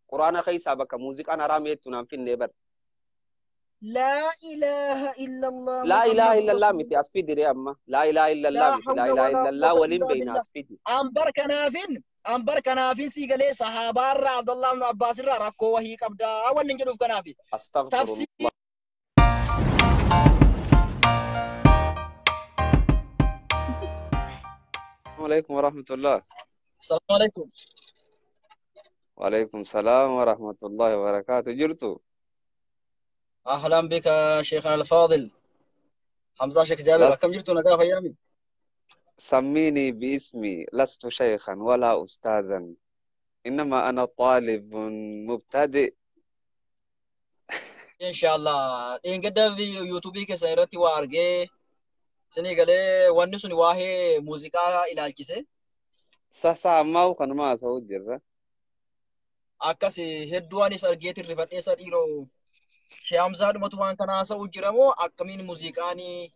قرآن خيسا بك موزيقان حرام يتنام في النبر لا إله إلا الله لا إله محمد إلا الله رسول متي الله. أسفيدي يا أما لا إله إلا الله لا متي لا حول إله ولا إلا الله قوة ولين إلا بين بالله. أسفيدي أنبر كنافين سيقلي صحابة عبد الله بن عباس ركو وهي كبدا أول نجدوف كنافي أستغفر تفسير. الله. السلام عليكم ورحمة الله. السلام عليكم. وعليكم السلام ورحمة الله وبركاته. جرتو أهلا بك شيخنا الفاضل حمزة شيخ جابر. لست كم جرتوا نقاف أيامي؟ سميني باسمي، لست شيخا ولا أستاذا، إنما أنا طالب مبتدئ. إن شاء الله. إن قد في يوتيوبي كسيرتي وارجع سني قالي ونسوني واهي موسيقى إلى الكيسة ساسا ما وكان ما أسوي جرة. أكاسي هدواني سرجيت الرفات سريرو شيام زاد متوان كنا سو جرمو أكمين موسيقاني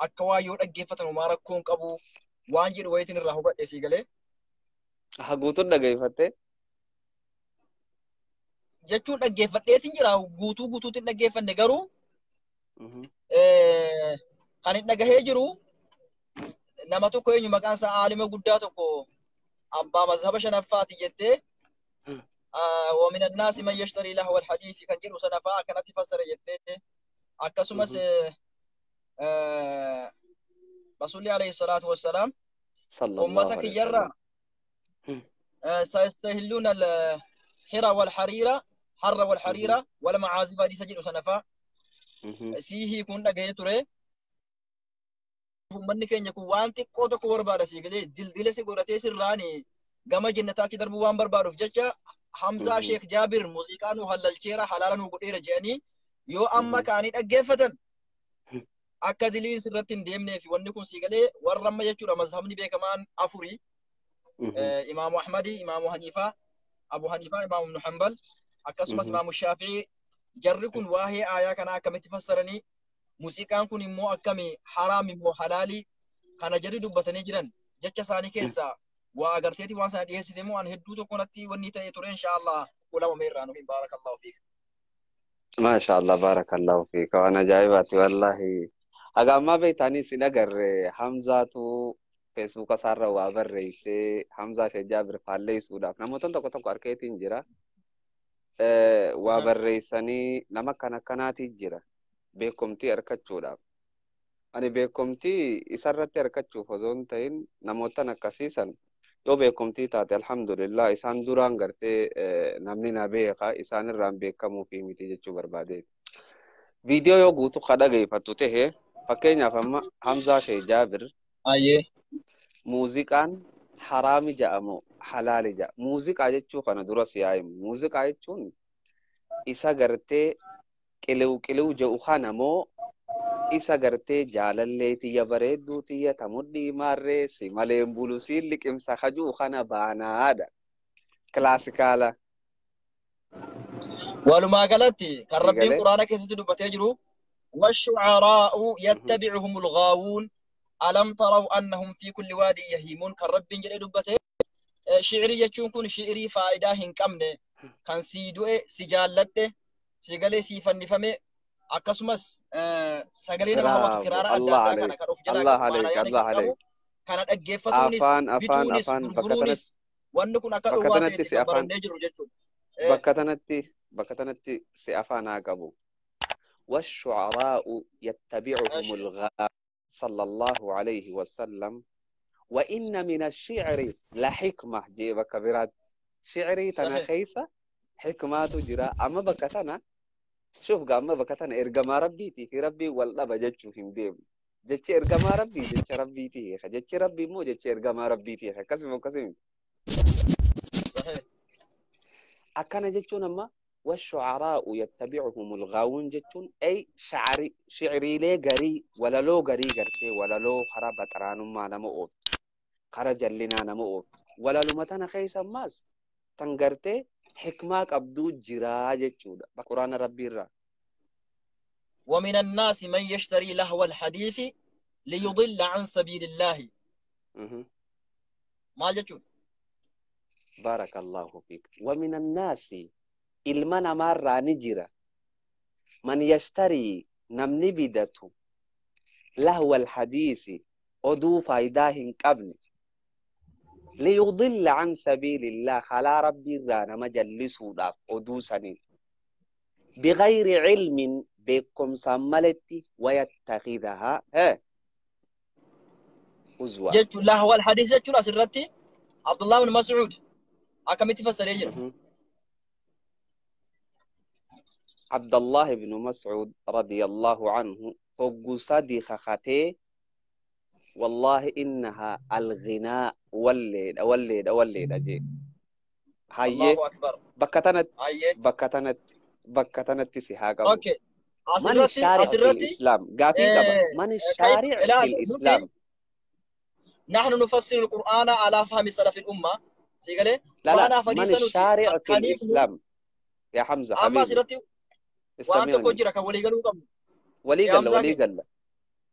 أكوا يود أجيفة نمارك كون كابو وانجر ويتين الرهبة إسيقلي حقوتو دقيفتة جتون أجيفة إيتين جرا غوتو تين أجيفة نجارو كانت نجاهجرو نماتو كوي مكان سعالم قداتو كو أبا مذهب شنفاتي جدي ومن الناس من يشتري له الحديث كان جيرو سنفا كانت تفسر جدي أكسمس رسول عليه الصلاة والسلام صلى الله أمتك عليه يرى وسلم. سيستهلون الحر والحريرة والمعازف دي سجل سنفا سيه كون نجايتوري manni keenya kun waan xiqqoo tokko barbaada siigalee dildila si godhatee sirraani gama jannataatti darbuu waan barbaaduuf jecha Hamzaa Sheekh Jaabir muuziqaa nu halalcheera halaala nu godheera jedhanii yoo amma kaanii dhaggeeffatan akka diliin sirratti hin deemneef wanni kun siigalee warra amma jechuudha mazhabni beekamaan afuri Imaamu Ahmadi, Imaamu Haniifaa, Abu Haniifaa, Imaamu Ibnu Hanbal akkasumas Imaamu Shaafi'ii jarri kun waa'ee aayaa kanaa akkamitti fassaranii muuziqaan kun immoo akkami haraam immoo halaali kana jedhu dubbatanii jiran jecha isaanii keessaa waa agarteeti waan sana dhiyeessite moo an hedduu tokko natti wanni ta'e ture inshaallah ulama meerraa nuuf baarakallahu fiik. ما شاء الله بارك الله فيك وأنا جايباتي والله. أما بيتاني سنجر حمزة فيسبوك صار وابر رئيسي حمزة شيخ جابر فالي سوداف نموتن تكو أركيتين جرا وابر رئيساني نما كاناتي جرا beekumtii argachuudhaaf ani beekumtii isarratti argachuuf osoo hin ta'in namootan akkasiisan yoo beekumtii taate alhamdulillah isaan duraan gartee namni na beeka isaan irraan beekamuu fi miti jechuu barbaadeeti. Viidiyoo yoo guutuu dhaggeeffattu ta'e fakkeenyaaf amma Hamzaa Sheekh Jaabir muuziqaan haraami jedhamu halaali jedha. Muuziqaa jechuu kana dura siyaa'imu. Muuziqaa jechuun isa gartee qiliw jedhu kana moo isa gartee jaalallee tiyya bareedduu tiyya tamudhii maarree si maleen bulusiin liqimsa kajuu kana baanaadha. Kilaasikaala. Walumaa galatti kan rabbiin quraana keessatti dubbatee jiru والشعراء يتبعهم الغاوون ألم تروا أنهم في كل وادي يهيمون كان ربين جل دبته شعري يجون كون شعري فائدة هنكمنه كان سيدوه سجالته سيغالي سيفن فمي أكسمس سجالين ما هو تكرار أداء كان كروف جلا الله عليك الله عليك كانت أجفتونيس بتونس بنغرونيس وأنكم أكلوا واتي تكبرن نجرو جتون بكتنتي سيافان عقبو والشعراء يتبعهم الغاوون صلى الله عليه وسلم وإن من الشعر لحكمة جيبك كبيرات شعري تنخيسة حكمات جرا أما بكتنا شوف قام بكتنا إرجما ربيتي في ربي والله بجتشوهم ديم جتش إرجما ربي جتش ربيتي جتش ربي مو جتش إرجما ربيتي كسم وكسم صحيح أكان جتشون أما والشعراء يتبعهم الغاوون جتشون أي شعري لي قري ولا لو قري قرتي ولا لو خراب ترانم ما نموت خرج لنا نموت ولا لو متنا خيسا ماس تنقرتي حكماك أبدو جراجة جودا بقرآن ربي الرا ومن الناس من يشتري لهو الحديث ليضل عن سبيل الله ما جتون بارك الله فيك. ومن الناس المنا مرة نجرة من يشتري نمني بدته لهو الحديث أدو فايداه قبل ليضل عن سبيل الله خلا ربي رانا مجلسه داف أدو سنين بغير علم بكم سملتي ويتخذها هزوا. جت الله هو الحديث جت أسرتي عبد الله بن مسعود أكمل تفسر يجري عبد الله بن مسعود رضي الله عنه فوق صديق خاتي والله إنها الغناء ولد أجي هاي الله أكبر بكتنت أيه بكتنت بكتنت تسيحاقبو. أوكي من الشارع في الإسلام قافي قبا من كيف الشارع لا في نتي الإسلام. نحن نفسر القرآن على فهم سلف الأمة سيقولي لا قرآن من فديسة نتي الشارع في كنيف الإسلام يا حمزة أما حبيبي سيرتي وأنت استمعني. كوجرك ولي قالوا قبل ولي يا قال أمزاكي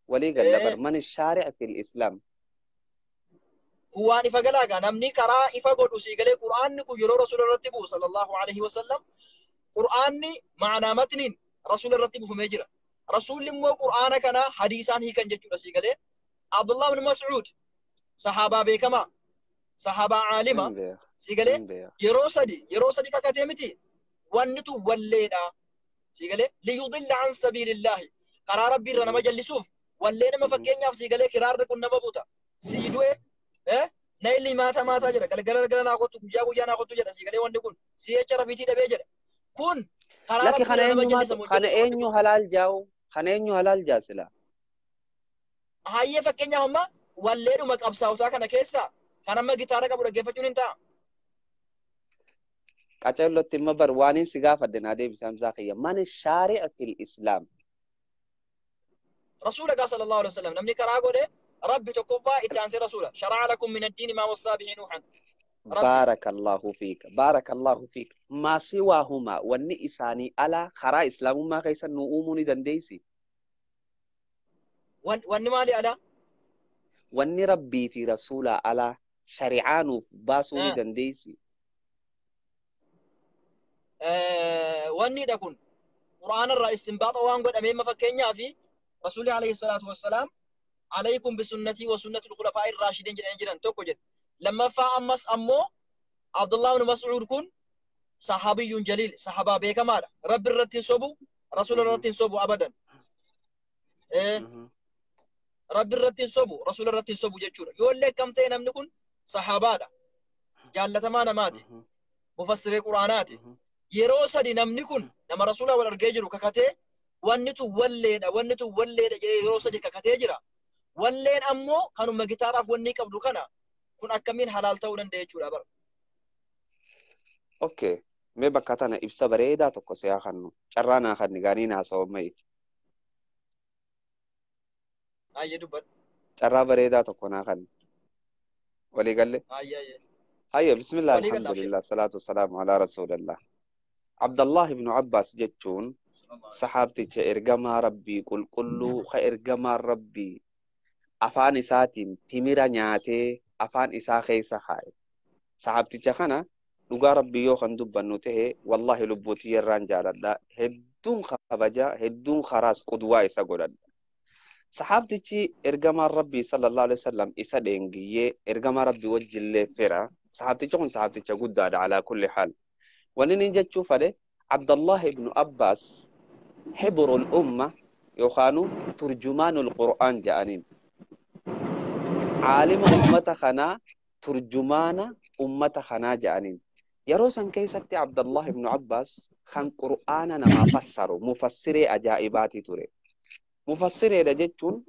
ولي قال بر من الشارع في الإسلام. هو أن فقلاقا نمني كرا إفقود سيقولي قرآن نكو يرو رسول الرتبو صلى الله عليه وسلم قرآن معنى متن رسول الرتبو في مجرى رسول مو قرآن كان حديثان هي كان جتو سيقولي عبد الله بن مسعود صحابة بكما صحابة عالمة سيقولي يرو سدي كاكاتيمتي وانتو وليدا سيقولي ليضل عن سبيل الله قرار ربي رنا مجلسوف ولينا ما فكينا في سيقولي كرار نكون نبابوتا سيدوه نايلي ماتا جرا قال ناخذ جاو ناخذ جرا سيقولي وانكون سيجرا بيتي دبي جرا كون قرار لكن ربي رنا مجلس خنأينيو حلال جاو خنأينيو حلال جاسلا هاي فكينا هما ولينا ما قبساوتا كنا كيسا كنا ما جيتارا قبل جيفتون انتا قاتلو تيم بروانين سيغافا دنادي بسام زاقيا من الشارع في الإسلام. رسولك صلى الله عليه وسلم نمني كراغو ده ربي تكفى اتانسي رسوله شرع لكم من الدين ما وصى به نوحا ربي بارك الله فيك بارك الله فيك. ما سواهما وني إساني على خرا إسلام ما كيسا نؤمني دنديسي واني مالي على وني ربي في رسوله على شريعانو باسوني دنديسي واني دكون قرآن الرئيس استنباط وان قد أمين مفكينيا في رسول عليه الصلاة والسلام عليكم بسنتي وسنة الخلفاء الراشدين جرين توكو جد لما فأمس أمو عبد الله بن مسعود كن صحابي جليل صحابة بيك مالا رب الرتين صبو رسول الرتين صبو أبدا رب الرتين صبو رسول الرتين صبو جتشورا يقول لك كم تين أمنكن صحابة جالة ما نماتي مفسر قرآناتي yeroo sadi namni kun nama rasuula wal argee jiru kakatee wanni tu walleedha yeroo sadi kakatee jira walleen ammoo kanuma gitaaraaf wanni qabdu kana kun akkamiin halaal ta'uu danda'a jechuudha bara. Okay, mee bakka tana ibsa bareedaa tokko siyaa kannu carraa naa kanni gaanii naa sababmai Ayyee dubbadhu. carraa bareedaa tokko naa kanni walii galle hayya bismillah Walii galle alhamdulillah salatu wassalamu ala rasulillah. عبد الله بن عباس جتون صحابتي إرجما ربي قل إرجما ربي أفان ساتين تميرا نياتي أفان إساخي سخاي صحابتي جخنا لغا ربي يوخن دبنوته والله لبوتي الرانجال لا هدون خبجا هدون خراس قدوا إسا قدد صحابتي إرجما ربي صلى الله عليه وسلم إسا دينجي إرجما ربي وجه اللي فرا صحابتي جخن صحابتي قدد على كل حال. وننجد شوف عليه عبد الله بن عباس حبر الأمة يخانو ترجمان القرآن جانين عالم أمة خنا ترجمان أمة خنا جانين يروسن كيستي عبد الله بن عباس خان قرآننا ما فسروا مفسري أجائباتي تري مفسري لجتون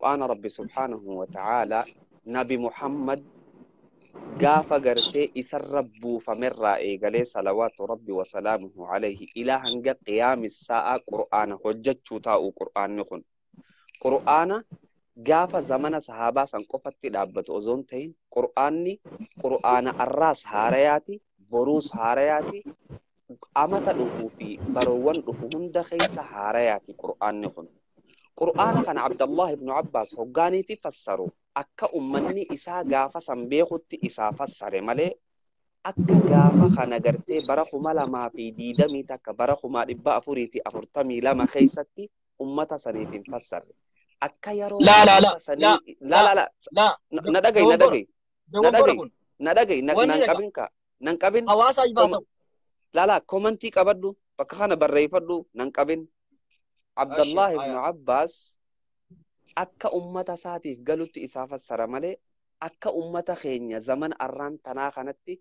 وأنا ربي سبحانه وتعالى نبي محمد قاف قرتي إسر ربو فمر إيقالي صلوات ربي وسلامه عليه إلى هنجا قيام الساعة قرآن حجة تاو قرآن نخن قرآن قاف زمن صحابة سنقفت لابت أزونتين قرآن الراس هارياتي بروس هارياتي أمتا لفوفي بروان لفوهن دخيس هارياتي قرآن نخن قرآن كان عبد الله بن عباس هقاني في فسروا akka ummanni isaa gaafa san beekutti isaa fassare malee akka gaafa kana gartee bara 2020 takka bara 1442 keessatti ummata saniif hin fassarre. Akka yeroo لا لا لا ummata sanii لا la لا na dhagay na dhagay na دوغور dhagay كن na dhagay nan واني لك qabin ka nan qabin حواسا يباتو la commenti qabadhu bakka kana barreeffadhu nan qabin. اشي Abdullah ibn آية Abbas akka ummata isaatiif galutti isaa fassara malee akka ummata keenya zaman arraan tanaa kanatti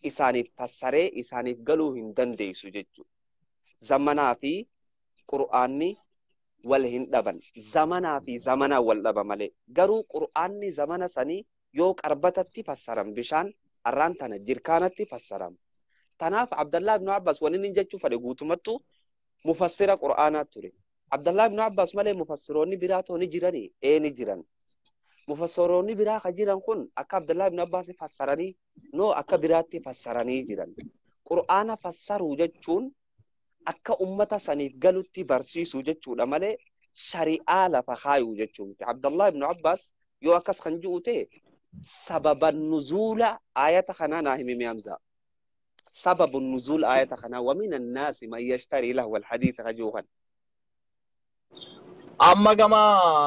isaaniif fassaree isaaniif galuu hin dandeessu jechuudha. Zamanaa fi Qur'aanni wal hin dhaban. Zamanaa fi zamanaa wal dhaba malee. Garuu Qur'aanni zamana sanii yoo qarbatatti fassaram bishaan arraan tana jirkaanatti fassaram. Tanaaf Abdullah ibn Abbas waliin hin jechuu fedhe guutumattu mufassira Qur'aanaa ture. Abdullah ibn Abbas malee mufassiroonni biraatoo ni jiranii ni jiran. Mufassiroonni biraa ka jiran kun akka Abdullah ibn Abbas fassaranii noo akka biraatti fassaranii jiran. Qur'aana fassaruu jechuun akka ummata saniif galutti barsiisuu jechuudha malee shari'aa lafa kaayuu jechuu miti. Abdullah ibn Abbas yoo akkas kan ji'u ta'e sababan nuzuula ayata kanaa naa himi mi'amza. سبب النزول آية خنا ومن الناس من يشتري له الحديث رجوها. أما كما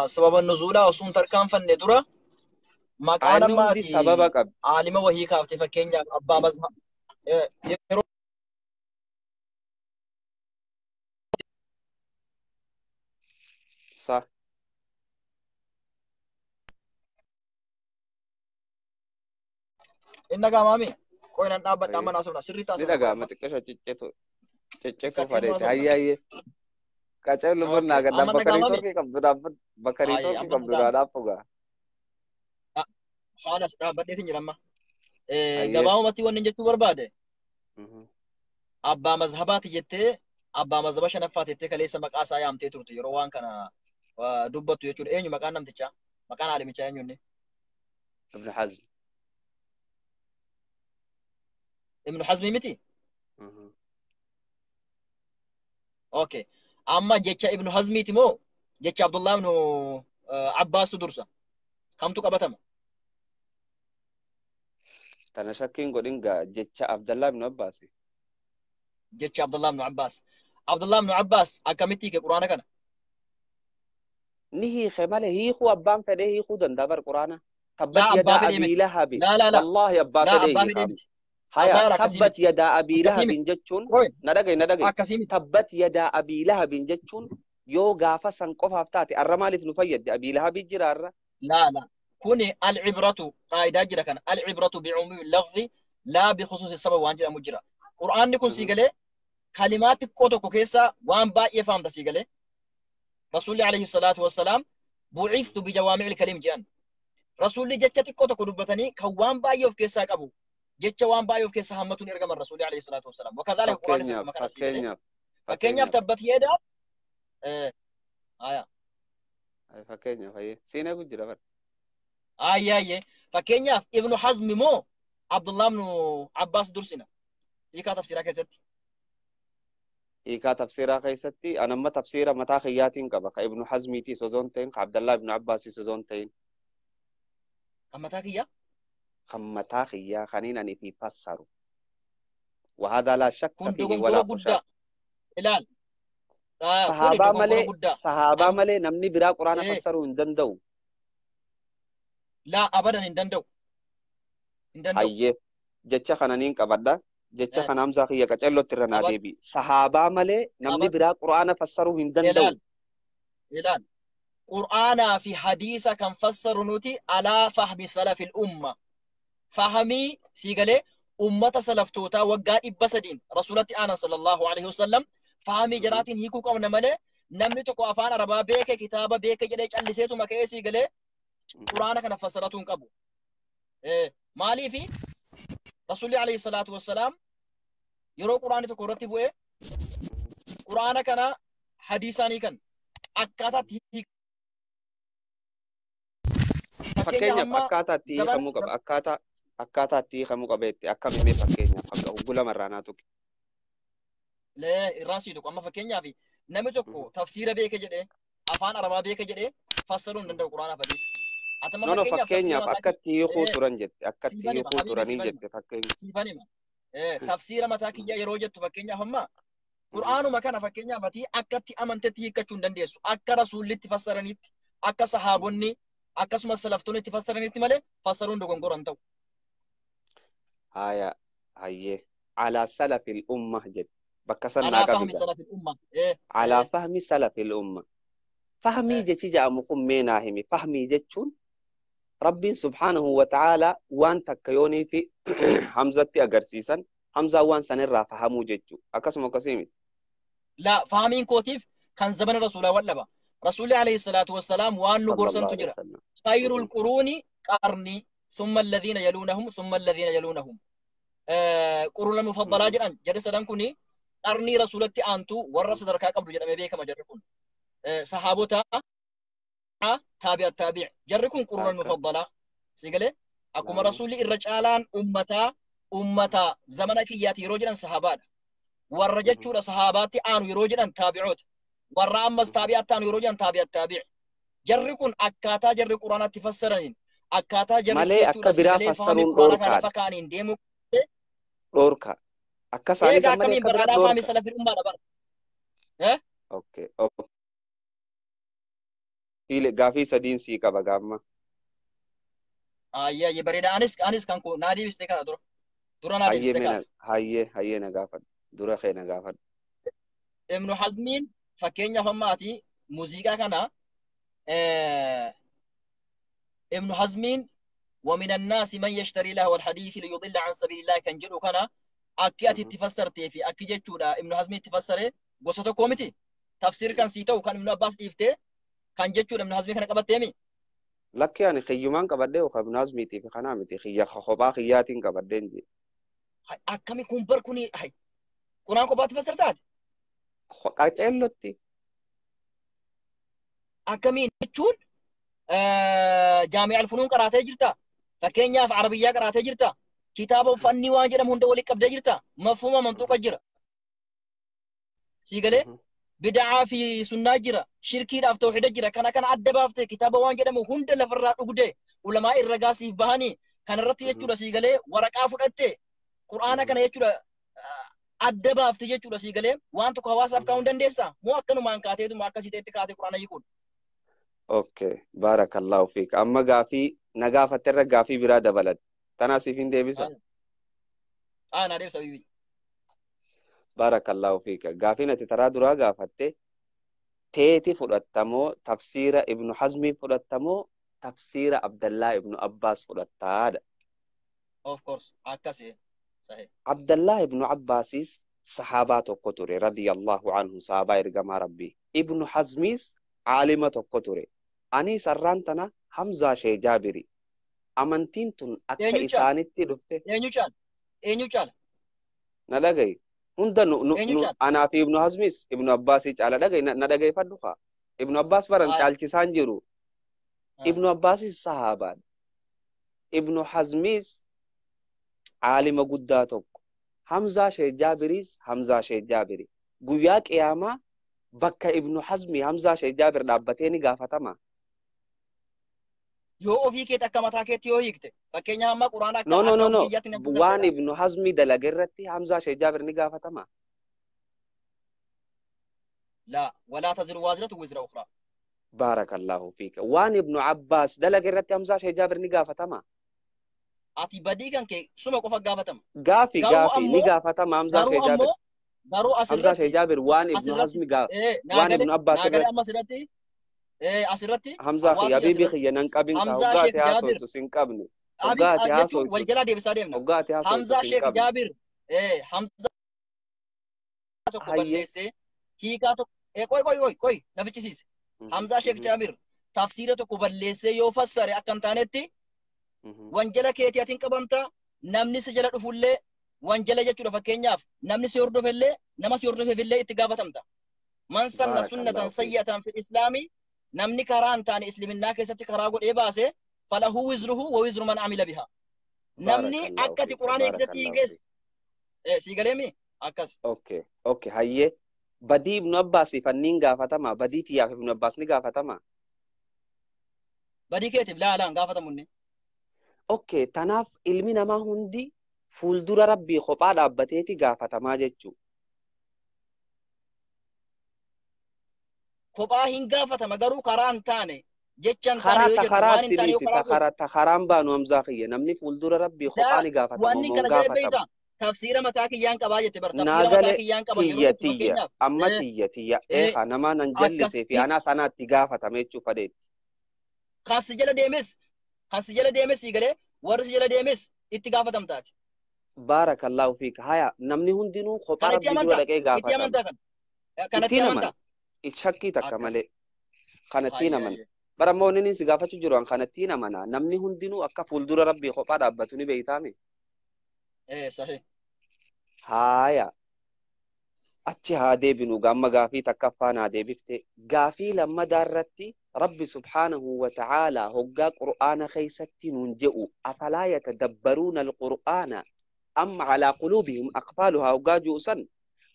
سبب النزول أصلا تركان فندرة مكان ما دي سببك عالمة وهي كافت فكين أبا مزها صح إنك أمامي كوين أن أبد أمنا أصلا سري تاسو نلقى ما تكشف تشتو فريت هاي كacau luar naga dan bakari itu dapat bakari itu dapat خلاص بدي تنجر أما جباو متي وننجة تور بعده أبا مذهبات جتة أبا مذهب شنفات جتة كليس مقاس أيام تيتور تيروان كنا ودوبت يجور إيه مكان نم تجا مكان عالم تجا ينوني ابن حزم ابن حزم متي أوكي أما جتة ابن حزم تيمو جتة عبد الله بن عباس تدرسه كم تقبتهم Tana shakkin godin ga jecha Abdullah ibn Abbas. Jecha Abdullah ibn Abbas. Abdullah ibn Abbas akkamitti ke Qur'aana kana? Nihi khemale hiiku abbaan fedhe hiiku dandabar Qur'aana. Tabbat yada Abi Lahab. Wallahi abbaa fedhe. Haya tabbat yada Abi Lahab jechuun na dhagay. Tabbat yada Abi Lahab jechuun yoo gaafa san qofaaf taate arra maaliif nu fayyadde Abi Lahab jiraarra. La. كوني العبرة قاعدة جرا كان العبرة بعموم اللفظ لا بخصوص السبب وانجرا مجرا قرآن نكون سيجله كلمات كوتو كوكيسا وان با يفهم تسيجله رسول عليه الصلاة والسلام بعثت بجوامع الكلم جان رسول جتة كوتو كدبتني كوان با يوف كيسا كابو جتة وان با يوف كيسا همتون يرجم الرسول عليه الصلاة والسلام وكذلك القرآن سيجله مكان سيجله فكينيا فتبت يدا آية فكينيا فهي سينا كجرا آيه فكينيا ابن حزم مو عبد الله بن عباس درسنا إيكا تفسيرها كيستي إيكا تفسيرها كيستي أنا ما تفسيرها متى خياتين كبا ابن حزم تي سزونتين عبد الله بن عباس سزونتين كم متى كيا كم متى خيا خلينا نفي فسروا وهذا لا شك فيه ولا شك إلال صحابة ملي نمني برا قرآن فسروا ندندو لا أبدا ندندو أيه جتة خنانين كبدا جتة خنام زاخية كتلو ترنا ديبي صحابة ملي نمني برا قرآن فسروا ندندو إلال قرآن في حديثة كان فسر نوتي على فهم سلف الأمة فهمي سيقالي أمة سلف توتا وقا إبسدين رسولتي أنا صلى الله عليه وسلم فهمي جراتين هيكو كم نملي نمني تقو أفان ربا بيك كتابة بيك جريج اللي سيتو مكي سيقالي قرآن كان فسرتون قبو مالي في رسول عليه الصلاة والسلام يرو قرآن تقرأتي بوئي قرآن كان حديثاني كان أكاتا تيك أكاتا تيك مقب أكاتا تيك مقبت أكامي مي فكينيا فقولا مراناتك لا الراسي تقو أما فكينيا في نمي تقو تفسير بيك جده أفان عربا بيك جده فسرون دندو قرآن فديس Atama No, no, fakkeenyaaf tafsiira fakkeenyaaf mataa akkatti hiikuu eh turan jette. Akkatti siifanima hiikuu habibi turanii siifanima jette fakkeenya. siifanima tafsiira mataa kiyya yeroo jettu fakkeenyaaf amma Mhm. Qur'aanuma kana fakkeenyaaf ati akkatti amantetti hiikkachuu hin dandeessu. Akka rasuullitti fassaranitti, akka sahaabonni akkasumas salaftoonni itti fassaranitti malee fassaruun dogongoran ta'u. Haya, hayyee. Alaa salafil ummah jette. Bakka san naa Alaa fahmi qabiga. salafil umma. Alaa fahmi salafil ummah. Fahmii jechi jedhamu kun mee naa himi. Fahmii jechuun Rabbiin subhaanahu wa ta'aalaa waan takka yoonii fi hamzatti agarsiisan hamzaa waan sanirraa fahamuu jechuu. Akkasuma akkasii miti. لا فاهمين كوتيف كان زمن الرسول واللبا رسول عليه الصلاة والسلام وأن صلى قرصن الله عليه تجرى وسلم. خير القرون قرني ثم الذين يلونهم ثم الذين يلونهم قرون المفضلة جران جرس كوني قرني رسولتي أنتو ورس دركا قبل جرى مبيك ما جركون صحابتا تابع التابع جركون قرون المفضلة سيقلي أكما رسولي الرجالان أمتا زمنك ياتي رجلا صحابات warra jechuudha sahabaatti aanu yeroo jedhan taabi'oota warra ammas taabi'aatti aanu yeroo jedhan taabi'a jarri kun akkaataa jarri quraanatti fassaraniin akkaataa jarri malee akka biraa fassaruun quraana kana fakaaniin deemu dhorka akka saanis malee malee akka biraa dhorka faami dhorka. salafii ummaadha bar Okay. Gaafii sadiin sii qaba gaamma. ayya bareeda anis kan ko naa deebiste kana dura naa deebiste kana Hayyee na gaafadhu. Dura kee na gaafadhu. Ibnu Hazmiin fakkeenyaaf ammaati muuziqaa kana Ibnu Hazmiin ومن الناس من يشتري له الحديث ليضل عن سبيل الله كان جرو كان أكي أتي تفسرتي في أكي جتشودا ابن حزم تفسره قصته كوميتي تفسير كان سيتو كان ابن عباس إفته كان جتشودا ابن حزم كان قبض تيمي لك يعني خيومان قبضه وخب نازميتي في خنامتي خيا خبا خياتين قبضين دي أكمي كومبر كوني هاي قرآن كو بات فسرتات قاعدلتي أكمي جتشون جامع الفنون قرأته جرتا فكينيا في عربية قرأته جرتا كتاب فني واجد من دولي قبضه جرتا مفهوم منطوق جرا سيقلي بدعة في سنة جرا شركي في توحيد جرا كان أدبا في كتاب واجد من هند لفرات وجده علماء الرقاسي بهاني كان رتي يجورا سيقلي ورقة فرقته قرآن كان يجورا أدبا في يجورا سيقلي وانتو كواس أفكاون دندسا مو أكنو ما انكاتي ما أكاسي تتكاتي قرآن يكون اوكي بارك الله فيك اما غافي نغافه تر غافي براده بلد تناسفين ديبسا انا ديبسا بيبي بارك الله فيك غافي نتي ترى درا غافته تيتي فدتمو تفسير ابن حزم فدتمو تفسير عبد الله ابن عباس فدتاد اوف كورس اكاسي صحيح عبد الله ابن عباس صحابات كتر رضي الله عنه صحابه ارغما ربي ابن حزم عالمة كتر أني سرانتنا حمزة شي جابري أمانتين تن أكا إسانتي دفته إنيو چال نلقي هندا أنا في ابن حزميس ابن عباس على لقي نلقي فدفع ابن عباس بران تعالي سانجرو ابن عباس الصحابة ابن حزميس عالم قداتك حمزة شي جابري قوياك إياما bakka ibnu hazmi hamza shay jabir dhaabbateeni gaafatama yoo ofii keet akka mataa keetti yoo hiikte fakkeenya amma quraana akka no waan ibnu hazmi dalagerratti hamza shay jabir ni gaafatama la wala taziru waziratu wizra ukhra barakallahu fika waan ibnu abbas dalagerratti hamza shay jabir ni gaafatama ati badii kan kee suma qofa gaafatama gaafi ni gaafatama hamza shay jabir garuu hamza shay jabir waan ibnu hazmi waan ibnu abbas asirratti hamza ya bibi khiyanan qabin ka ugaati haasoytu sin qabne ugaati haasoytu waljala deebisaa deemna ugaati haasoytu hamza sheekh jabir hamza tokko balleesse hiikaa tokko koy na bichisiise hamza sheekh jabir tafsiira tokko balleesse yoo fassare akka hin taanetti wanjala keetii atiin qabamta namni si jala dhufullee wanjala jechuudha fakkeenyaaf namni si hordofellee nama si hordofeefillee itti gaafatamta man sanna sunnatan sayyatan fil islaami namni karaa hin taane isliminnaa keessatti karaa godhee baase falahu wizruhu wa wizru man amila biha namni akkati quraana eegdatti hiikees sii galeemi akkas okay hayyee badii ibnu abbaas fanniin gaafatama badii tiyyaaf ibnu abbaas ni gaafatama badii keetiif laalaan gaafatamunni. Okay, tanaaf ilmi namaa hundi fuuldura rabbii kophaa dhaabbateeti gaafatamaa jechuu. Kophaa hin gaafatama garuu karaa hin taane jecha hin taane yoo jettu waan hin taane yoo karaa gootu. Ta karaan baanu Hamzaa kiyya namni fuuldura rabbii kophaa ni gaafatama wanni moo kana hin jedhee gaafatamu. beeyta tafsiira mataa kiyyaan qabaa jette bar tafsiira mataa Naagale kiyyaan qaba yeroo jettu fakkeenyaaf. amma tiyya eeha nama nan jallisee fi anaa sanaatti gaafatame jechuu fadheetti. Kan si jala deemes galee warri si jala deemes itti gaafatamtaati. Baarakallaahu fiika. Haya namni hundinuu kophaa Kan itti rabbii dura amantaa dhaqee gaafatama. itti amantaa kan Ittiin amana. Shakkii takka malee. Kanattiin amana. Bara immoo inni si gaafachuu jiru an kanattiin amana. Namni hundinuu akka fuuldura rabbii kophaa dhaabbatu ni beeytaame. Sahih. Haya. Achi haa deebinu gamma gaafii takkaffaan haa deebifte. Gaafii lammadaa irratti rabbi subhaanahu wa ta'aalaa hoggaa qur'aana keessatti nuun jedhu afalaa yatadabbaruuna alqur'aana amma calaa quluubihim aqfaaluhaa hoggaa juusan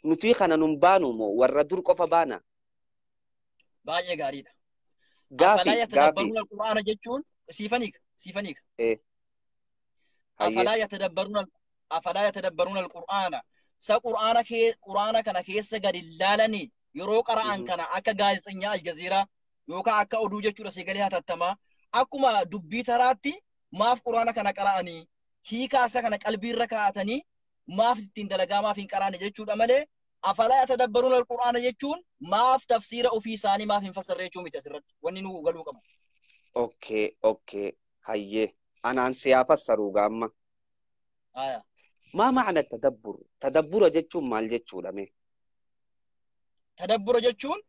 nutii kana nun baanu moo warra dur qofa baana. Baay'ee gaariidha. Gaafii Afalaa yatadabbaruuna alqur'aana jechuun siifaniika. Afalaa yatadabbaruuna alqur'aana. Sa qur'aana kana keessa gadi ilaalanii yeroo qara'an kana akka gaazexeenyaa aljaziiraa yookaan akka oduu jechuudha sagalee hatattamaa akkuma dubbii taraatti maaf qur'aana kana qara'anii hiikaa isa kana qalbiirra kaa'atanii maaf ittiin dalagaa maaf hin qara'ane jechuudha malee afalaa yatadabbaruuna alqur'aana jechuun maaf tafsiira ofii isaanii maaf hin fassarre jechuu miti asirratti wanni nu galuu qabu. Okay. Hayyee anaan siyaa fassaruu gaamma. ما معنى التدبر؟ تدبر جتشون مال جتشون أمي. تدبر جتشون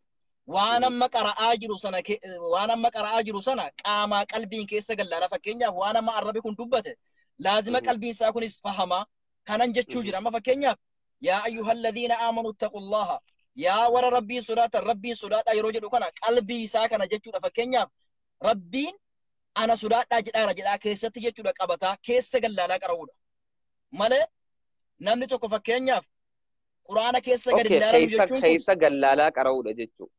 وانا ما قرأ أجر سنة كاما قلبي كيسا قال لا فكينيا وانا ما أربي كنت دبته لازم قلبي ساكن اسفهما كان جتشو جرا ما فكينيا يا أيها الذين آمنوا اتقوا الله يا ور ربي صلاة يروج كنا قلبي ساكن جتشو فكينيا ربي أنا صلاة أجر كيسا تجتشو كابتا كيسا قال لا قرأودا ماله namni tokko fakkeenyaaf quraana keessa gadi ilaalu jechuun keessa gallaalaa qara'uudha jechuudha.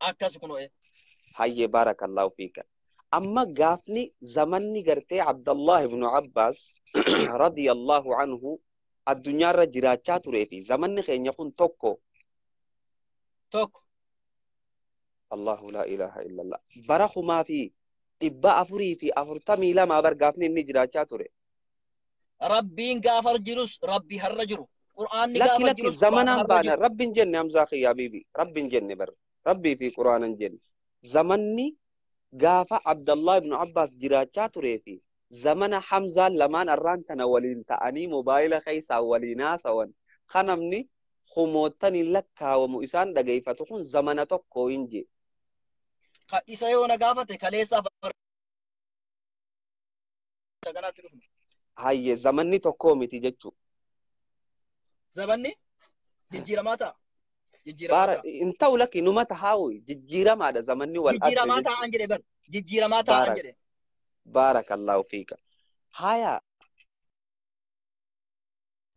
Akkas kunoo. Hayyee barakallahu fiika. Amma gaafni zamanni gartee Abdullah ibn Abbas radiyallahu anhu addunyaarra jiraachaa turee fi zamanni keenya kun tokko. Allahu la ilaha illallah. Bara 1442 bar gaafni inni jiraachaa ture. ربين غافر جلوس ربي هرجرو قرآن غافر جلوس زمانا بانا ربي جن امزاخي يا بيبي ربي جن بر ربي في قرآن جن زمني غافا عبد الله بن عباس جراچا تريفي زمن حمزة لمان الران تنولين تاني موبايل خيسا ولينا سوان خنمني خموتني لكا ومؤسان دغيفتكون زمن توكو انجي إسايونا غافته كليسا Hayyee zamanni tokkoo miti jechuudha. Zamanni jijjiiramaata. In ta'u lakki numa tahaawwi jijjiiramaadha zamanni wal adda. Jijjiiramaata an jedhe bar. Jijjiiramaata an jedhe. Barakallahu fiika. Haya.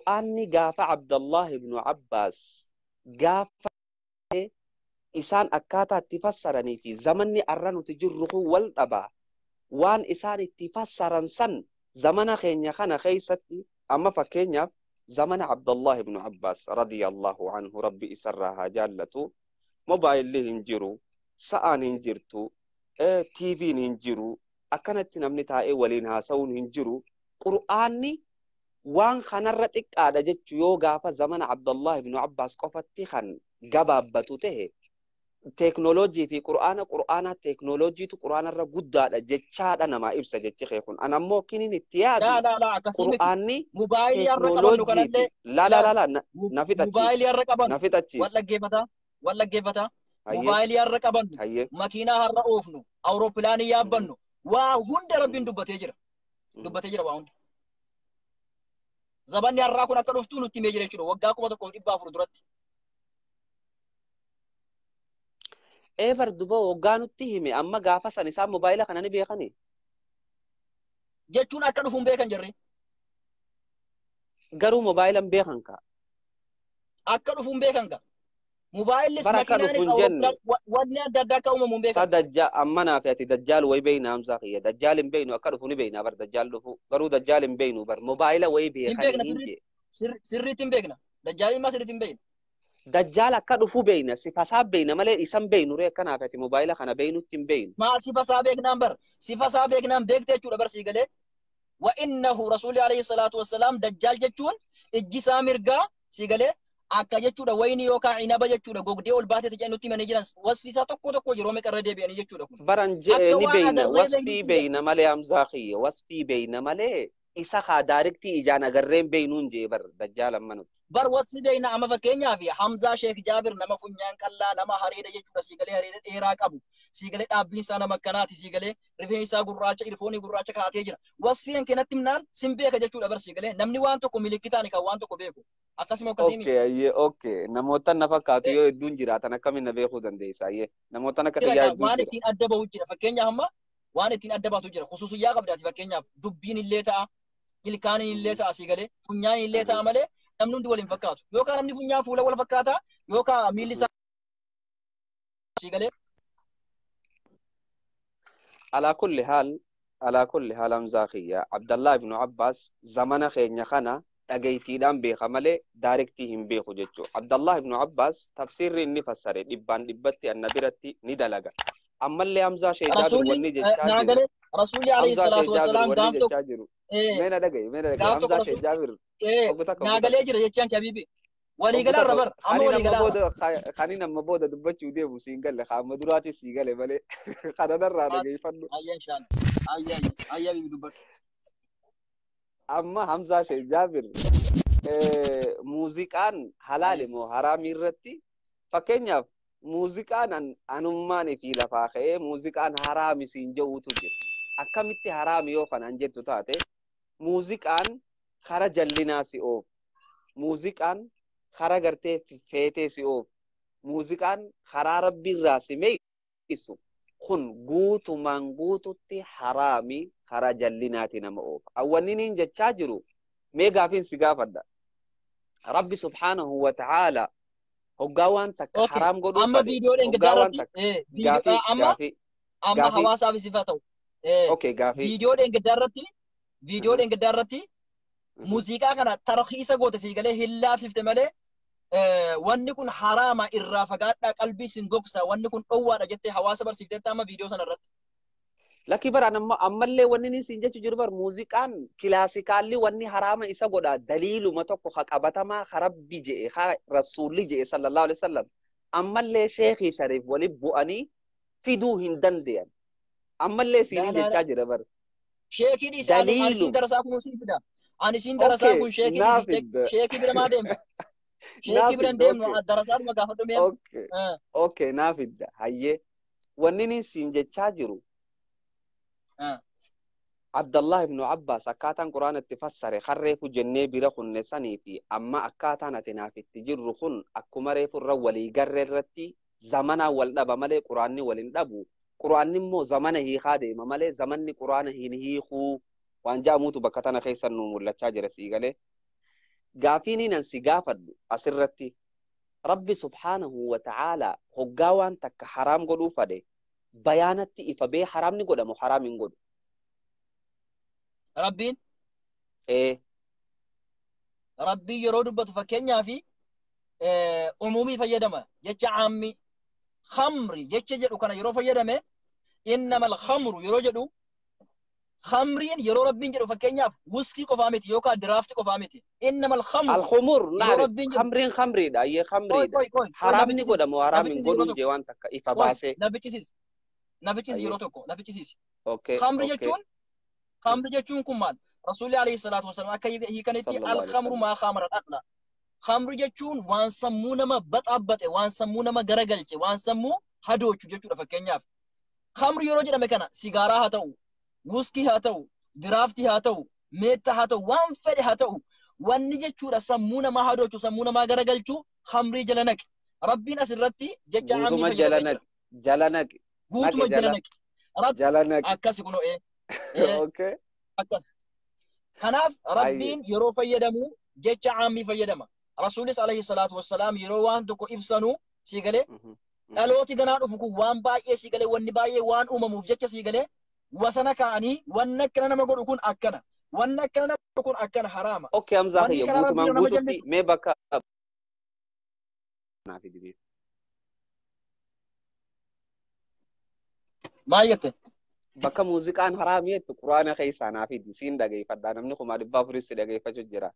Anni gaafa Abdullah ibn Abbas gaafa isaan akkaataa itti fassaranii fi zamanni arra nuti jirru kun wal dhabaa waan isaan itti fassaran san زمن خينيا خنا خيستي أما فكينيا زمن عبد الله بن عباس رضي الله عنه ربي إسرها جالته موبايل له هنجرو سآن هنجرتو تي في هنجرو أكنت نمنتها ولينها سون هنجرو قرآني وان خنرتك على جت يوغا فزمن عبد الله بن عباس قفتي خن جبابته تكنولوجي في قرآن تكنولوجي تو قرآن الرا قدّا جتشاد أنا ما إبسا جتشي خيخون أنا ممكن التيادي لا قرآني موبايل يرقبن لا نفيت موبايل يرقبن نفيت أتشي ولا جيفتا موبايل يرقبن ماكينة هرقوفنو أوروبلان يابنو وهند ربين دبتجر وهند زبان يرقون أكرفتون التيميجر شنو وقاكم تقول إبا فردرت ever duba wagganutti hime amma gaafa san isaan mobaayila kana ni beekani jechuun akka dhufuun beekan jirri garuu moobaayilan beekan ka akka dhufuun beekan ka موبايلس بركة ماكينانس او فنجن ودني دادا كوم مبيك دجال أمنا في دجال وي بين أمزاقية دجال بينه أكره فني بينه بر دجال له قرو دجال بينه بر موبايل وي بيخاني تنبيكنا هنجي سري تنبيكنا دجال ما سري تنبين دجال أكره فو بينه سفاساب بينه ماله اسم بينه ري كنا في موبايل خنا بينه تيم بين ما صفة سابق نمبر صفة سابق نم بيكته شو دبر سيقله وإنه رسول عليه الصلاة والسلام دجال جتون إجي سامرقا سيقله akka jechuudha wayni yookaan cinaba jechuudha gogdee ol baatee ta'ee nutti mana jiran wasfisaa tokko jiroome qarra deebi'anii jechuudha kun بران akka ني waan بين agarree وصفي بين ماله أمزاقية وصفي بين ماله إسا خا دايركتي إجانا غرين بينون جي بر دجال منو bar wasfi beeyna amma fakkeenyaaf Hamzaa Sheek Jaabir nama funyaan qallaa nama hariida jechuudha siigalee hariida dheeraa qabu siigalee dhaabbiin isaa nama akkanaati siigalee rifeensi isaa gurraacha irfoonii gurraacha kaatee jira wasfiin keenatti himnaan sin beeka jechuudha bar siigalee namni waan tokko milikitaan kan waan tokko beeku akkasuma akkasimi okay namoota nafa kaatu yoo hedduun jiraatan akkamiin na beekuu dandeessa ayyee namoota akka kiyyaa hedduun waan jira ittiin adda bahu jira fakkeenyaaf amma waan ittiin adda baatu jira khususiyyaa qabdaati fakkeenyaaf dubbiin illee ta'a ilkaaniin illee ta'a siigalee funyaan illee ta'a malee namni hundi waliin fakkaatu yookaan namni funyaan fuula wal fakkaata yookaan miilli isaa siigalee على كل حال أمزاقية عبد الله بن عباس زمن خينيا خنا dhagaytiidhaan beeka malee daarektii hin beeku jechuudha. Abdallah ibn Abbas tafsirri inni fassare dhibbaan dhibbatti anna biratti ni dalaga. Ammallee Hamzaa Sheek Jaabir wanni jechaa jiru. Rasuulli alayhi salaatu wasalaam gaaf tokko meena dhagaye Hamzaa Sheek Jaabir naagalee jira jechaan habiibi. Waliigala rabar amma waliigala. Kanin amma booda dubbachuu deemu siin galle amma duraati sii gale malee kananarraa dhageeffannu. Ayyaan shaan ayyaa bibi dubbadhu. Amma Hamzaa Sheek Jaabir muuziqaan halaali moo haraami irratti fakkeenyaaf muuziqaan anummaan fi lafaa ka'ee muuziqaan haraami siin jedhuutu jira. Akkamitti haraami yoo kanaan jettu taate muuziqaan kara jallinaa si oofu. Muuziqaan kara gartee feetee si oofu. Muuziqaan karaa rabbiirraa si meeqisu. Kun guutumaan guututti haraami kara jallinaati nama oofa. Awwanniin jechaa jiru mee gaafiin si gaafadha. Rabbi subhaanahu wa ta'ala hoggaa waan takka haraam godhuu amma viidiyoodhaan gaddaarratti amma hawaasaaf sifa ta'u. Viidiyoodhaan gaddaarratti muuziqaa kana tarxiisa goote sii galee hin laafsifte malee wanni kun haraama irraa fagaadhaa qalbii sin gogsa wanni kun dhowwaadha jettee hawaasa barsiifteetta amma viidiyoo sana irratti. Lakki baraan ammallee wanni ni siin jechuu jiru bar muuziqaan kilaasikaalli wanni haraama isa godha daliiluma tokko ha qabatamaa ha rabbi je'e ha rasuulli je'e sallallahu alaihi wasallam ammallee sheekii shariif wali bu'anii fiduu hin dandeeyan. Ammallee siinii jechaa jira bar. Sheekii isaa ani siin darasaa kun siin fida. Ani siin darasaa kun sheekii bira maa deemna. Sheekii bira deemnu darasaa dhuma gaafadhu meeqa. Okay naafidda hayyee wanni ni siin jechaa jiru. Abdallah ibn Abbas akkaataan Qur'aan itti fassare harreefu jennee bira kunne sanii fi amma akkaataan ati naaf itti jirru kun akkuma reefu irra walii garree irratti zamanaa wal dhaba malee Qur'aanni waliin dhabu. Qur'aanni immoo zamana hiikaa deema malee zamanni Qur'aana hin hiikuu waan jaamuutu bakka tana keessa nu mul'achaa jira sii galee. Gaafiin nan si gaafadhu asirratti Rabbi subhaanahu wa ta'ala hoggaa waan takka haraam godhuu fade bayaanatti ifa bee haraamni godhamu haraam hin godhu. Rabbiin Rabbii yeroo dubbatu fakkeenyaa fi umumii fayyadama jecha caammi khamri jecha jedhu kana yeroo fayyadame innamal khamru yeroo jedhu khamriin yeroo rabbiin jedhu fakkeenyaaf wuskii qofaa miti yookaan diraafti qofaa miti innamal khamru al-khumur khamriin khamriidha ayyee khamriidha haraamni godhamu haraam hin godhuun jee waan takka ifa baasee nabichis yeroo tokko nabichis khamri jechuun kun maal rasuulli alayhi salaatu wasallam akka hiikanitti al-khamru maa khamara dhaqla khamri jechuun waan sammuu nama baxaabbate waan sammuu nama garagalche waan sammuu hadoochu jechuudha fakkeenyaaf khamri yeroo jedhame kana sigaaraa haa ta'u wuskii haa ta'u diraaftii haa ta'u meetta haa ta'u waan fedhe haa ta'u wanni jechuudha sammuu namaa hadoochu sammuu namaa garagalchu khamrii jala naqi rabbiin asirratti jecha aamni fayyadame jala naqi guutuma jala naqi akkasi kunoo okay akkas kanaaf rabbiin yeroo fayyadamu jecha aammi fayyadama rasuulis alayhi salaatu wassalaam yeroo waan tokko ibsanu Sigale dhalooti ganaan dhufu kun waan baay'ee sigale wanni baay'ee waan uumamuuf jecha sigale wasana kaanii wanna akkana nama godhu kun akkana wanna akkana nama godhu kun akkana haraama. Okay Hamza Wanni kiyya karaa guutumaan rabbii nama guututti jallisu. mee bakka naaf dibi. Maal jette? Bakka muuziqaan haraamiyetti quraana keessaa naaf idi siin dhageeffadhaa namni kuma dhibbaa furis dhageeffachuu jira.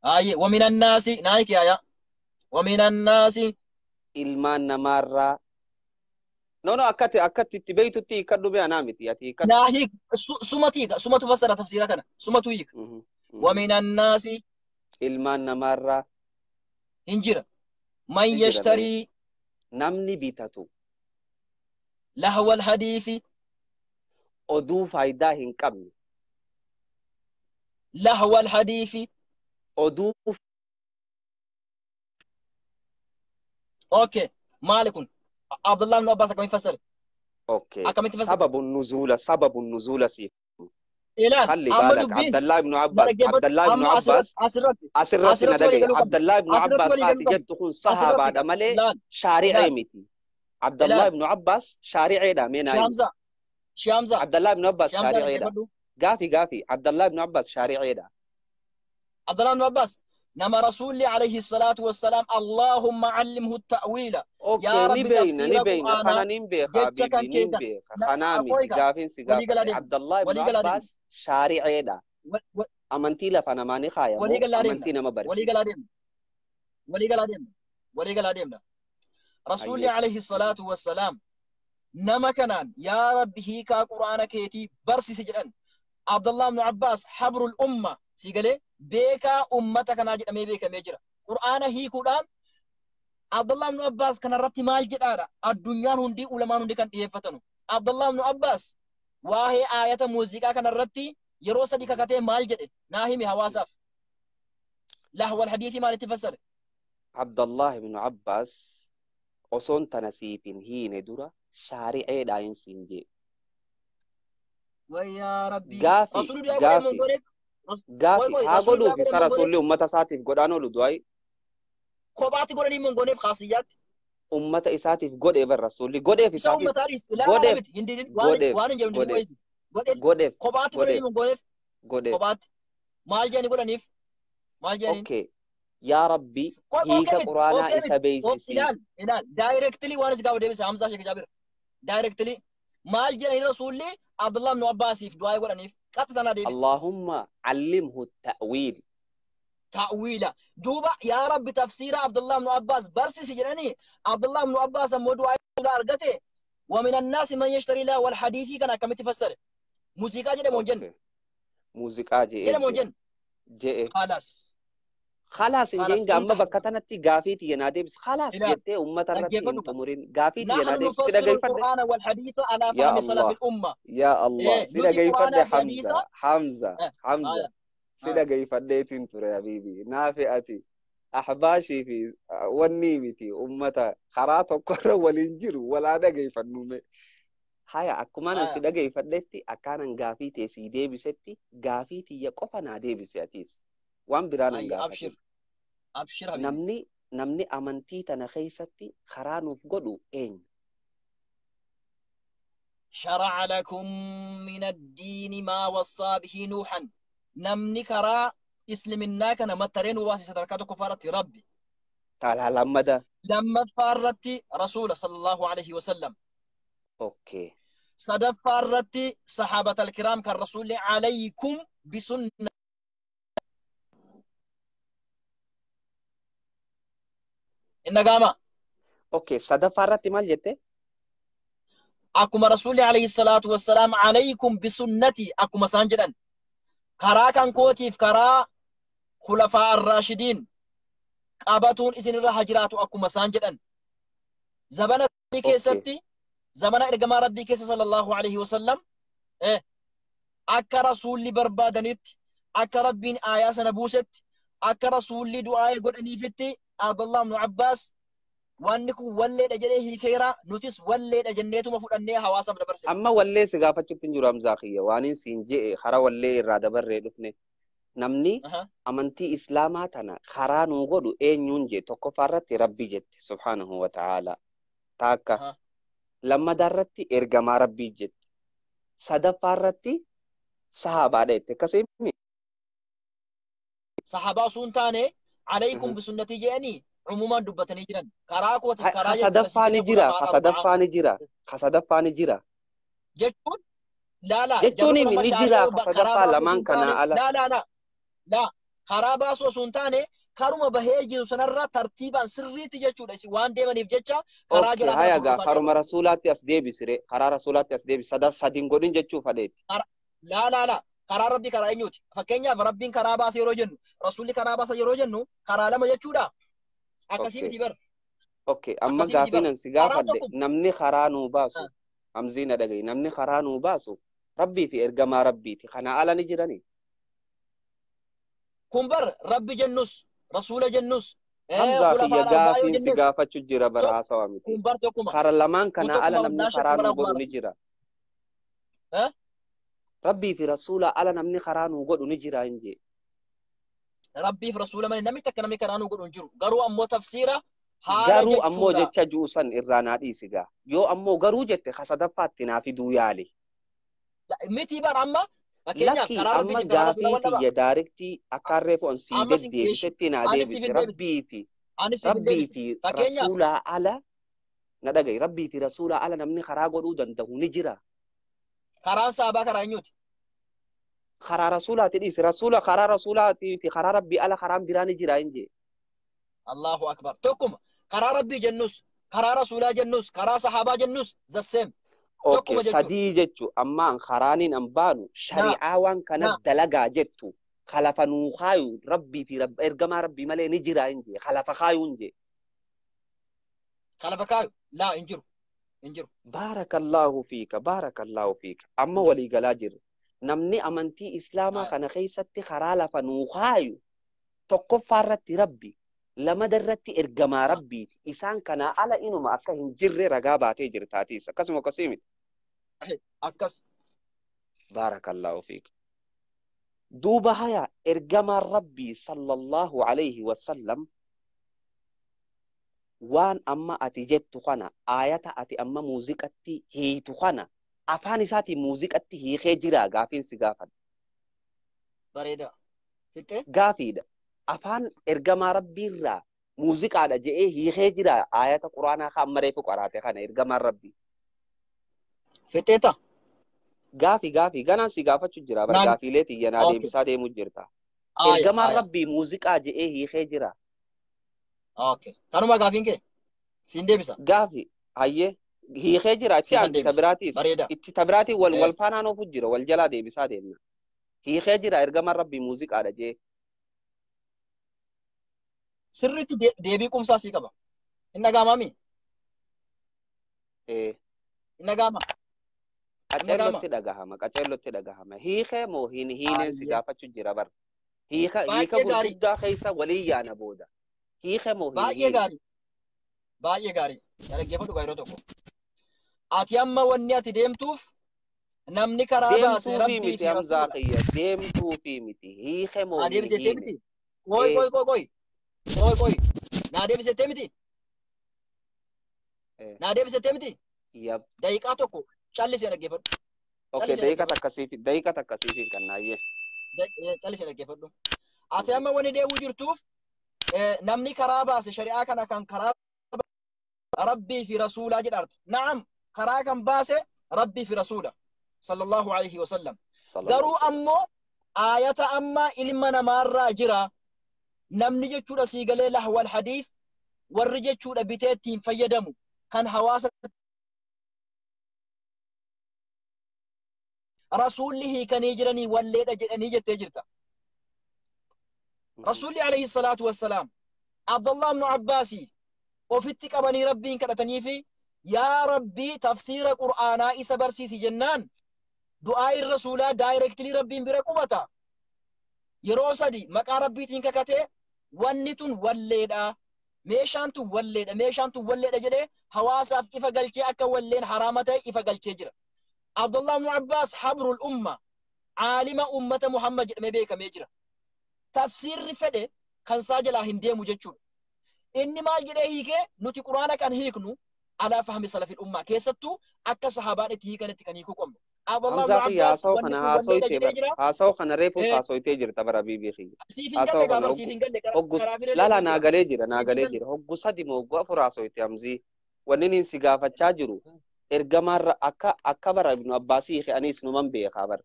Ayye waminan naasi naayiki aya waminan naasi Ilmaan namaarraa no akkatti itti beeytutti hiikadhu bee anaa miti ati hiikadhu. naahik sumatu fassara tafsiira kana sumatu hiika waminan naasi ilmaan namaarraa hinjira man Hinjira yashtarii namni bitatu lahwal hadiifi oduu faayidaa hin qabne lahwal hadiifi oduu اوكي مالكم عبد الله بن عباس كم يفسر اوكي كم يفسر سبب النزول سي إلى خلي محمد بالك بن عبد الله بن عباس أسرت ندقي عبد الله بن عباس خاتي جد تكون صحابة دا مالي شارعي متي عبد الله بن عباس شارعي دا مين شامزة عبد الله بن عباس شارعي دا قافي عبد الله بن عباس شارعي دا عبد الله بن عباس نما رسول عليه الصلاة والسلام اللهم علمه التأويل يا رب نبينا خانا نبي حبيبي نبي خانا مي قافين سقافة عبد الله بن عباس شارعي دا أمنتي لفنا ماني خايا أمنتي نما برسي ولي قال رسول عليه الصلاة والسلام نما كنان يا رب هيكا قرآن كيتي برسي سجلن عبد الله بن عباس حبر الأمة سيقالي بيكا أمتك ناجد أمي بيكا ميجرا قرآن هيكو دان عبد الله بن عباس كان رتي مال جدارا الدنيا هندي علماء هندي كان يفتنو عبد الله بن عباس واهي آية موزيكا كان رتي يروسا دي كاكاتي مال جد ناهمي هواسف لهو الحديث ما نتفسر عبد الله بن عباس أصون تنسيبين هين درا شارعي داين سنجي ويا ربي غافي هاغولو في سارة سولي أمتا ساتف قدانو لدواي كوباتي قراني من غونيف خاصيات أمتا إساتف قد إبر رسولي قد إف إساتف قد إف كوباتي قراني من غونيف كوباتي مال جاني قرانيف مال جاني أوكي يا ربي هيكا قرانا إسا بيسيسي إلال دايركتلي وانس قاو ديبس حمزة شيخ جابر دايركتلي مال جاني رسولي عبد الله بن عباس في دعاء قرانيف قطتنا ديبس اللهم علمه التأويل تأويلا دوبا يا رب تفسير عبد الله بن عباس برسي سجناني عبد الله بن عباس مودو أرغته ومن الناس من يشتري له والحديث كان كم تفسر موسيقى جده مونجن موسيقى جده مونجن جه خلاص إنجين قام بكتنتي غافيتي ينادي بس خلاص جت أمة الرتين تمرين غافيتي ينادي سيدا جاي القرآن والحديث على فهم سلف الأمة يا الله سيدا جاي فد حمزة سيدا جاي فديتين ترى يا بيبي نافئتي أحباشي في والنيمتي أمة خراتو كره والإنجيل ولا ده جاي فنومه هاي أكمانا سيدا جاي فديتي أكان غافيتي سيدي بستي غافيتي يقفنا دي بسياتيس وان برانا أبشر namni amantii tana keessatti karaa nuuf godhu eenyu شرع لكم من الدين ما وصى به نوحا نمني كرا اسلمنا كان مترين واسي تركات كفارة ربي تعالى لما فارت رسول صلى الله عليه وسلم اوكي صدف فارت صحابة الكرام كالرسول عليكم بسنة إن قاما اوكي صدف فارت مال جته أكما رسول عليه الصلاة والسلام عليكم بسنتي أكما سانجدن كرا كان كوتيف كرا خلفاء الراشدين قابتون إذن الرحجرات أكما سانجدن زبنا كيستي زبنا إرقما ربي كيس صلى الله عليه وسلم أكا رسول لي بربادنت أكا ربين آياس نبوست أكا رسول لي دعاء قد أنيفتي عبد الله بن عباس وانكو ولي دجليه كيرا نوتيس ولي دجنيتو مفودنيه حواسا بدبرسي اما ولي سغافتو تنجو رمزاخيه وانين سينجي خرا ولي را دبر دفني namni amantii islaamaa tana karaa nuu godhu eenyuun je tokkoffaarratti rabbii jette subhaanahu wa ta'ala taakka lammadarratti ergamaa rabbii jette sadaffaarratti sahabaadha jette akkasii sahabaa sun taane alaykum bisunnati jeeni umuman dubbatanii jiran karaa kooti karaa kasadaffaani jira jechuun laala jechuun ni jira kasadaffaa lamaan kana ala la karaa baasoo sun taane karuma bahee jiru sanarra tartiibaan sirriitti jechuudha isi waan deemaniif jecha karaa jira hayaga karuma rasuulaatti as deebisire karaa rasuulaatti as deebis sadin godhin jechuu fadheeti la karaa rabbii karaa eenyuuti fakkeenyaaf rabbiin karaa baase yeroo jennu rasuulli karaa baasa yeroo jennu karaa lama jechuudha akkasii miti bar amma gaafinan si gaafadhe namni karaa nuu baasu hamziina dhagayi namni karaa nuu baasu rabbii fi ergamaa rabbiiti kana ala ni jirani kun bar rabbi jennus rasuula jennus hamzaa fi gaafin si gaafachu jira bara haasawa miti kun bar tokkuma kara lamaan kana ala namni karaa nuu godhu ni jira rabbii fi rasuula ala namni karaa nuu godhu ni jira inje rabbii fi rasuula malee namni takka namni karaa nuu godhu hin jiru garuu ammoo tafsiira garuu ammoo jecha juusan irraa naa dhiisigaa yoo ammoo garuu jette kasadaffaatti naa fiduu yaale miti bar amma fakkeenyaaf karaa rabbii fi karaa rasuula gaafii tiyya daarektii akka reefu on sii deddeebisetti naa deebise rabbii fi rasuulaa ala na dhagayi rabbii fi rasuulaa ala namni karaa godhuu danda'u ni jira karaan saabaa karaa eenyuuti karaa rasuulaati dhiisi rasuula karaa rasuulaati fi karaa rabbii ala karaan biraa ni jira inje Allahu akbar tokkuma karaa rabbii jennus karaa rasuulaa jennus karaa sahaabaa jennus zasseem okay sadii jechu amma an karaaniin an baanu shari'aa waan kana dalagaa jettu khalafa nuu kaayu rabbii fi ergamaa rabbii malee ni jira inje khalafa kaayu inje khalafa kaayu laa injiru barakallahu fiika amma walii galaa jirra namni amantii islaamaa kana keessatti karaa lafa nuu kaayu tokkoffaarratti rabbi lamadarratti ergamaa rabbiiti isaan kana ala inuma akka hin jirre ragaa baatee jirtaatiis akkasuma akkasii miti akkas barakallahu fiika duuba haya ergamaan rabbii sallallahu alayhi wasallam waan amma ati jettu kana ayata ati amma muuziqatti hiitu kana afaan isaati muuziqatti hiikee jira gaafiin si gaafadha bareeda fitte gaafiidha afaan ergamaa rabbiirraa muuziqaadha je'ee hiikee jira ayata quraanaa kan mareefu qaraate kana ergamaan rabbii fitteeta gaafi ganaan si gaafachuu jira bar gaafiilee tiyyanaa deebisaa deemuu jirta ergamaan rabbii muuziqaa je'ee hiikee jira kanuma gaafiin kee siin deebisa gaafi hayyee hiikee jira itti tabiraatis itti tabiraatii wal faanaan ofu jira wal jalaa deebisaa deemna hiikee jira ergamaan rabbii muuziqaadha je'ee sirriitti deebii qumsaa sii qaba hin dhagaamami hin dhagaama qaceellotti dhagahama hiikee moo hiineen si gaafachuu jira bar hiika gurguddaa keessa walii yaana booda hiikee moo baay'ee gaarii dhaggeeffadhu yeroo tokko ati amma wanni ati deemtuuf namni karaa baase rabbii fi rasuula deemtuu fi miti hiikee moo adeemsitee miti koy naa deebisitee miti daqiiqaa tokko callisee dhaggeeffadhu daqiiqaa takkasiifin kannaayyee callisee dhaggeeffadhu ati amma wanni deemuu jirtuuf namni karaa baase shari'aa kana kan karaa rabbii fi rasuulaa jedharta na'am karaa kan baase rabbii fi rasuula sallallahu alayhi wasallam garuu ammoo ayata amma ilma namaarraa jira namni jechuudha sii galee lahwal hadiis warri jechuudha bitee ittiin fayyadamu kan hawaasa rasuulli hiikanii jiranii walleedha jedhanii jettee jirta rasuulli alayhi salaatu wassalaam abdullah ibn abbaasi ofitti qabanii rabbiin kadhatanii fi yaa rabbii tafsiira qur'aanaa isa barsiisi jennaan du'aa rasuulaa daayireektilii rabbiin bira qubata yeroo sadi maqaa rabbiitiin kakatee wanni tun walleedha meeshaan tun walleedha jedhee hawaasaaf ifa galchee akka walleen haraama ta'e ifa galchee jira abdullah ibn abbaas habrul umma عالم أمة محمد jedhamee beekamee jira tafsirri fedhe kan isaa jalaa hin deemu jechuudha. Inni maal jedhee hiike nuti quraana kan hiiknu alaa fahmi salafil ummaa keessattuu akka sahaabaan itti hiikanitti kan hiikuu qabnu. Abdullah ibn Abbas wanni kun walleedha jedhee jira. Haasa'u kana reefus haasa'itee jirta bara bibii xiyya. Siif hin galle gaabar siif hin galle karaa biree. Lala naagalee jira. Hoggu sadi moo hoggu afur haasa'ite amzii. Wanni nin si gaafachaa jiru ergamaarra akka bara ibnu Abbaasii hiike anis numan beekaa bara.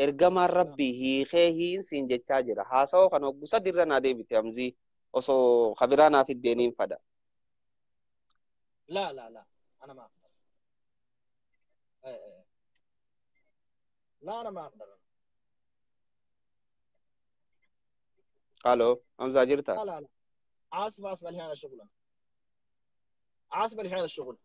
Ergamaan rabbii hiikee hiinsiin jechaa jira. Haasa'u kana hoggu sadi irra naa deebite amzii. Osoo khabiraa naaf iddeeniin fada. La. Ana ma aqdar. لا أنا ما أقدر. الو همزة جرتا؟ لا عاصف الحين الشغل. عاصف الحين الشغل.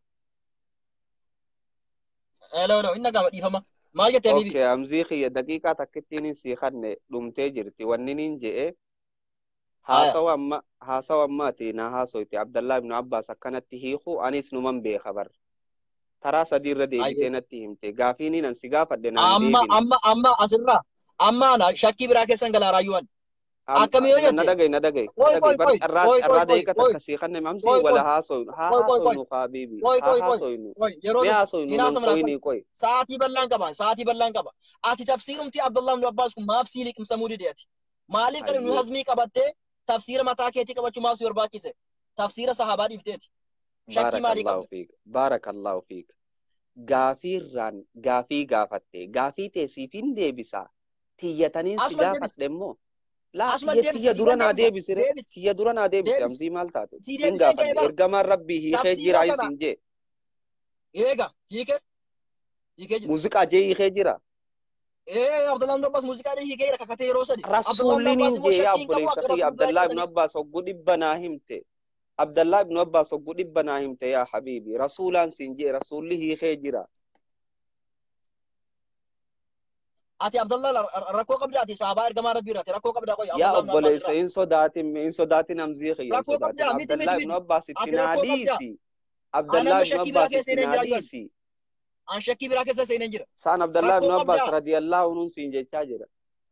لو إنك قاعد يفهم ما جت يا بيبي. اوكي امزيخي دقيقة تكتيني سيخن دمتي جرتي وننين جئ هاسوا أما تينا هاسويتي عبد الله بن عباس كانت تهيخو أنيس نمن بي خبر ترى صدير ردي بتينا تهمتي غافيني ننسي غافت دينا أما أسرع أما أنا شاكي براكي سنجلا رايوان أكمل يوجد ندقي الرادي كتكسي خن ممسي ولا هاسوي نقابيبي هاسوي نو كوي ساعتي بلان كبا أتي تفسيرمتي عبد الله بن عباس ما في سيلك مسمودي دياتي مالك كان نهزمي كبته تفسير متاكيتي كبتشو ما سير باكيسه تفسير صحابة إفتيتي شكي مالك بارك الله فيك غافي غافتي غافي تسيفين ديبسا تيتانين سيغافت دمو لا تيا دورنا ديبس تيا دورنا ديبس امزي مالتات سينغافت ارغما ربي هي خجراي سينجي ايغا هيك موسيقى جي خجرا عبد الله بن عباس موسيقى دي هيك ككتي روسدي رسولين جي يا ابو سخي عبد الله بن عباس وغدي بناهمته عبد الله بن عباس وغدي بناهمته يا حبيبي رسولان سينجي رسول هي خجرا اتي عبد الله ركو قبداتي صحابه ارغما ربي راتي ركو قبدا كوي يا ابو ليس ان صداتي نمزيخي عبد الله بن عباس تناديسي عبد الله بن عباس تناديسي عن شكي براكه سينجر سان عبد الله بن عباس رضي الله عنه سينجي تاجر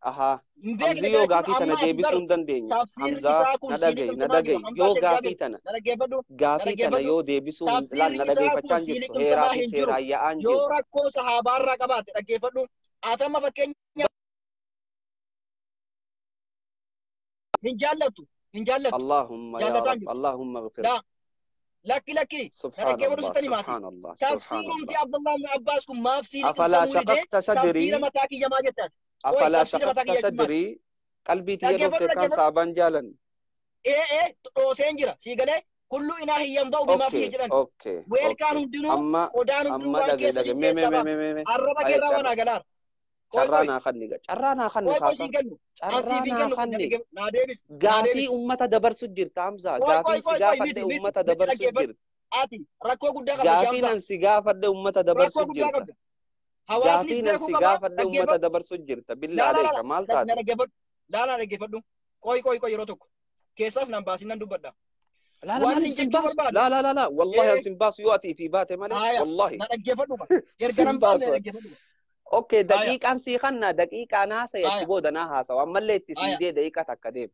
اها امزيو غافي تنا ديبسون دندين حمزه ندغي يو غافي تنا يو ديبسون لا ندغي فچانجي هيرا سيرا يا انجي يو ركو صحابه رقبات دغيفدو اتما فكين من جالتو اللهم يا رب اللهم اغفر لكي سبحان الله تفسير عبد الله بن عباس كم ما في أفلا شققت صدري تفسير متاكي جماعة أفلا شققت صدري قلبي تيرو كان صابان جالن تو سينجرا سيغله كل إناه ينضو بما فيه جران ويل كانوا دينو قدانو دينو وانكي سيجي الربا كيرا وانا غلار carraanaa kanni gaafii ummata dabarsu jirta Hamza gaafii si gaafadhe ummata dabarsu jirta ati rakkoo guddaa qabda gaafii nan si gaafadhe ummata dabarsu jirta gaafii nan si gaafadhe ummata dabarsu jirta billaa alayka maal taate laala dhaggeeffadhu qoy yeroo tokko keessaas nan baasin nan dubbadha لا والله سنباس يؤتي في باته مالي والله نا dhaggeeffadhu gargaran baafne dhaggeeffadhu اوكي دقيقة سيخنا دقيقة ناسا يتبو دناها سوا ملي تسيدي دقيقة تكديب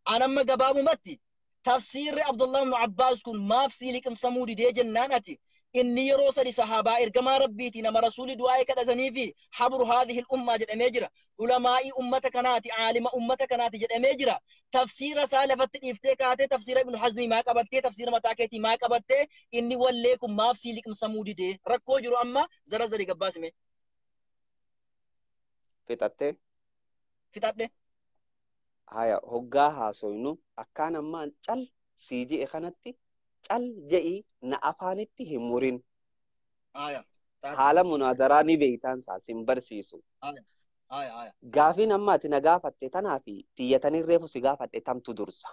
أنا ما قبابو متي تفسير عبد الله بن عباس كن ما في سيلكم سمودي دي جنانتي إني يروس لصحابة إرقما ربيتي نما رسول دعائي كدزني في حبر هذه الأمة جد أميجرة علماء أمتك ناتي عالم أمتك ناتي جد أميجرة تفسير سالفة الإفتاكات تفسير ابن حزمي ما قبتي تفسير متاكيتي ما قبتي إني وليكم ما في سيلكم سمودي دي ركو جرو أما زرزري قباس مي فتاتي هيا هقاها سوينو أكان أما چل سيجي إخانتي چل جئي نأفانتي همورين حالا منادراني بيتان ساسم برسيسو غافين أما تنغافت تنافي تيتاني الريفو سيغافت تم تدرسا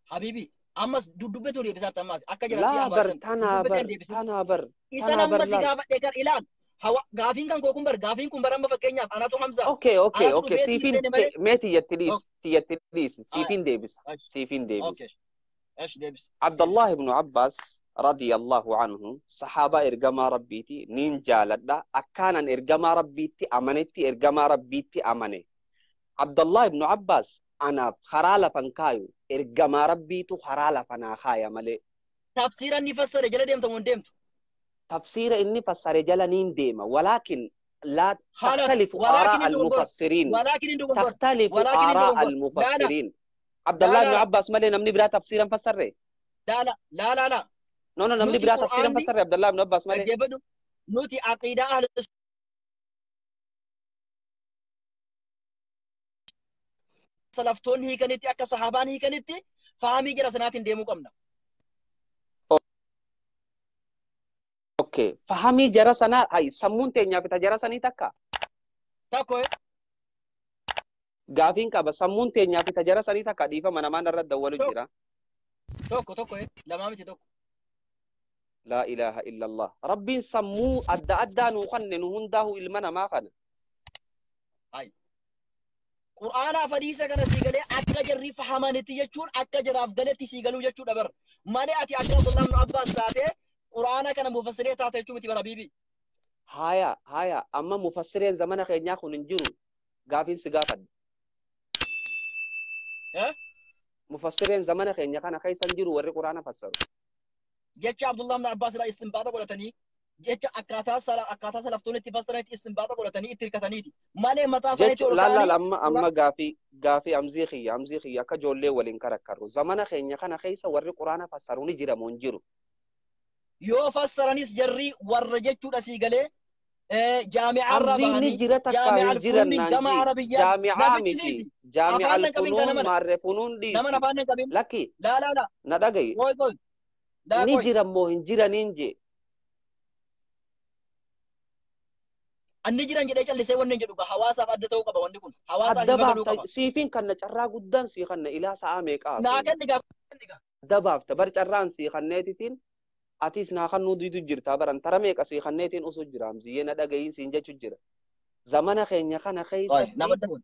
حبيبي أما دودوبتو لي بسارت أما أكا جراتي لا بر تنابر إسان أما سيغافت إيكار إلان هوا غافين كان كوكمبر غافين كمبر أما فكينيا أنا تو حمزة أوكي سيفين ميتي يتليس سيفين ديبس إيش ديبس عبد الله بن عباس رضي الله عنه صحابة إرجما ربيتي نين جالدا أكان إرجما ربيتي أمنتي إرجما ربيتي أمني عبد الله بن عباس أنا خرالة فنكايو إرجما ربيتو خرالة فناخايا ملي تفسيرا نفسر جل ديم تمون ديم تفسير إني فسر جل نين ديما ولكن لا خلاص تختلف ولكن آراء عنده غلط المفسرين ولكن عنده غلط تختلف ولكن عنده آراء غلط لا لا المفسرين عبد لا الله لا بن لا عباس ملي نمني برا تفسيرا فسره لا لا لا لا لا نو نمني نوتي برا تفسيرا قرآني فسره عبد الله بن عباس ملي أجيبه نوتي عقيدة أهل سلفتون هي كانت أكا صحابان هي كانت فهمي جرى سنات ديمو كمنا اوكي فهمي جرى سنة هاي سمون تينيا في تجرى سني تكا تاكوي غافين كابا سمون تينيا في تجرى سني تكا ديفا من ما نرد دولو توك جرا توكو لما متي توك لا إله إلا الله ربي سمو أدى نوخن نهنده إلمنا ما خن هاي قرآن فريسة كان سيقلي أكا جري فهمانتي يجون أكا جراب غلطي سيقلو يجون أبر مالي أتي أكا عبد الله بن عباس تاتي قرآن كان مفسرية تاتي يجون متي برابيبي هايا أما مفسرين زمانا خينيا خننجرو غافين سيغافد ها مفسرين زمانا خينيا كان خيسان جرو وري قرآن فسروا جيتش عبد الله بن عباس لا استنباط قولتني جيتش أكاتا سلفتون اتفسرين استنباط قولتني اتركتني مالي متى سنتي لا ولكاني أما غافي أمزيخي أكا جولي ولين كركرو زمانا خينيا كان خيسا وري قرآن فسروا نجرا منجرو يو فسرنيس جري ورجتشو سيقلي جامعة أمزي الرباني نجرة تكا جامعة هنجرة الفنون جامعة نانجي عربية جامعة نبي متي تسيسي جامعة أفعلنا كمين كان الفنون منا مار فنون نمنا ديسي أفعلنا كمين لكي لا ندقي كوي لا كوي نجرة مو هنجرة نينجي النجرة نجرة اللي سوى النجرة حواسا فادتو قبا وندكون حواسا في الدباب فقدو قبا سيفين كان نجرة قدان سيخن إلى ساميك آسين ناكن نجا دباب تبر جران سيخن نيتين أتيس ناخن نودي تجر تبرن ترميك سيخن نيتين أسو جرام زينا دقي سينجا تجر زمانا خينيا خانا طيب خيستي نبدأ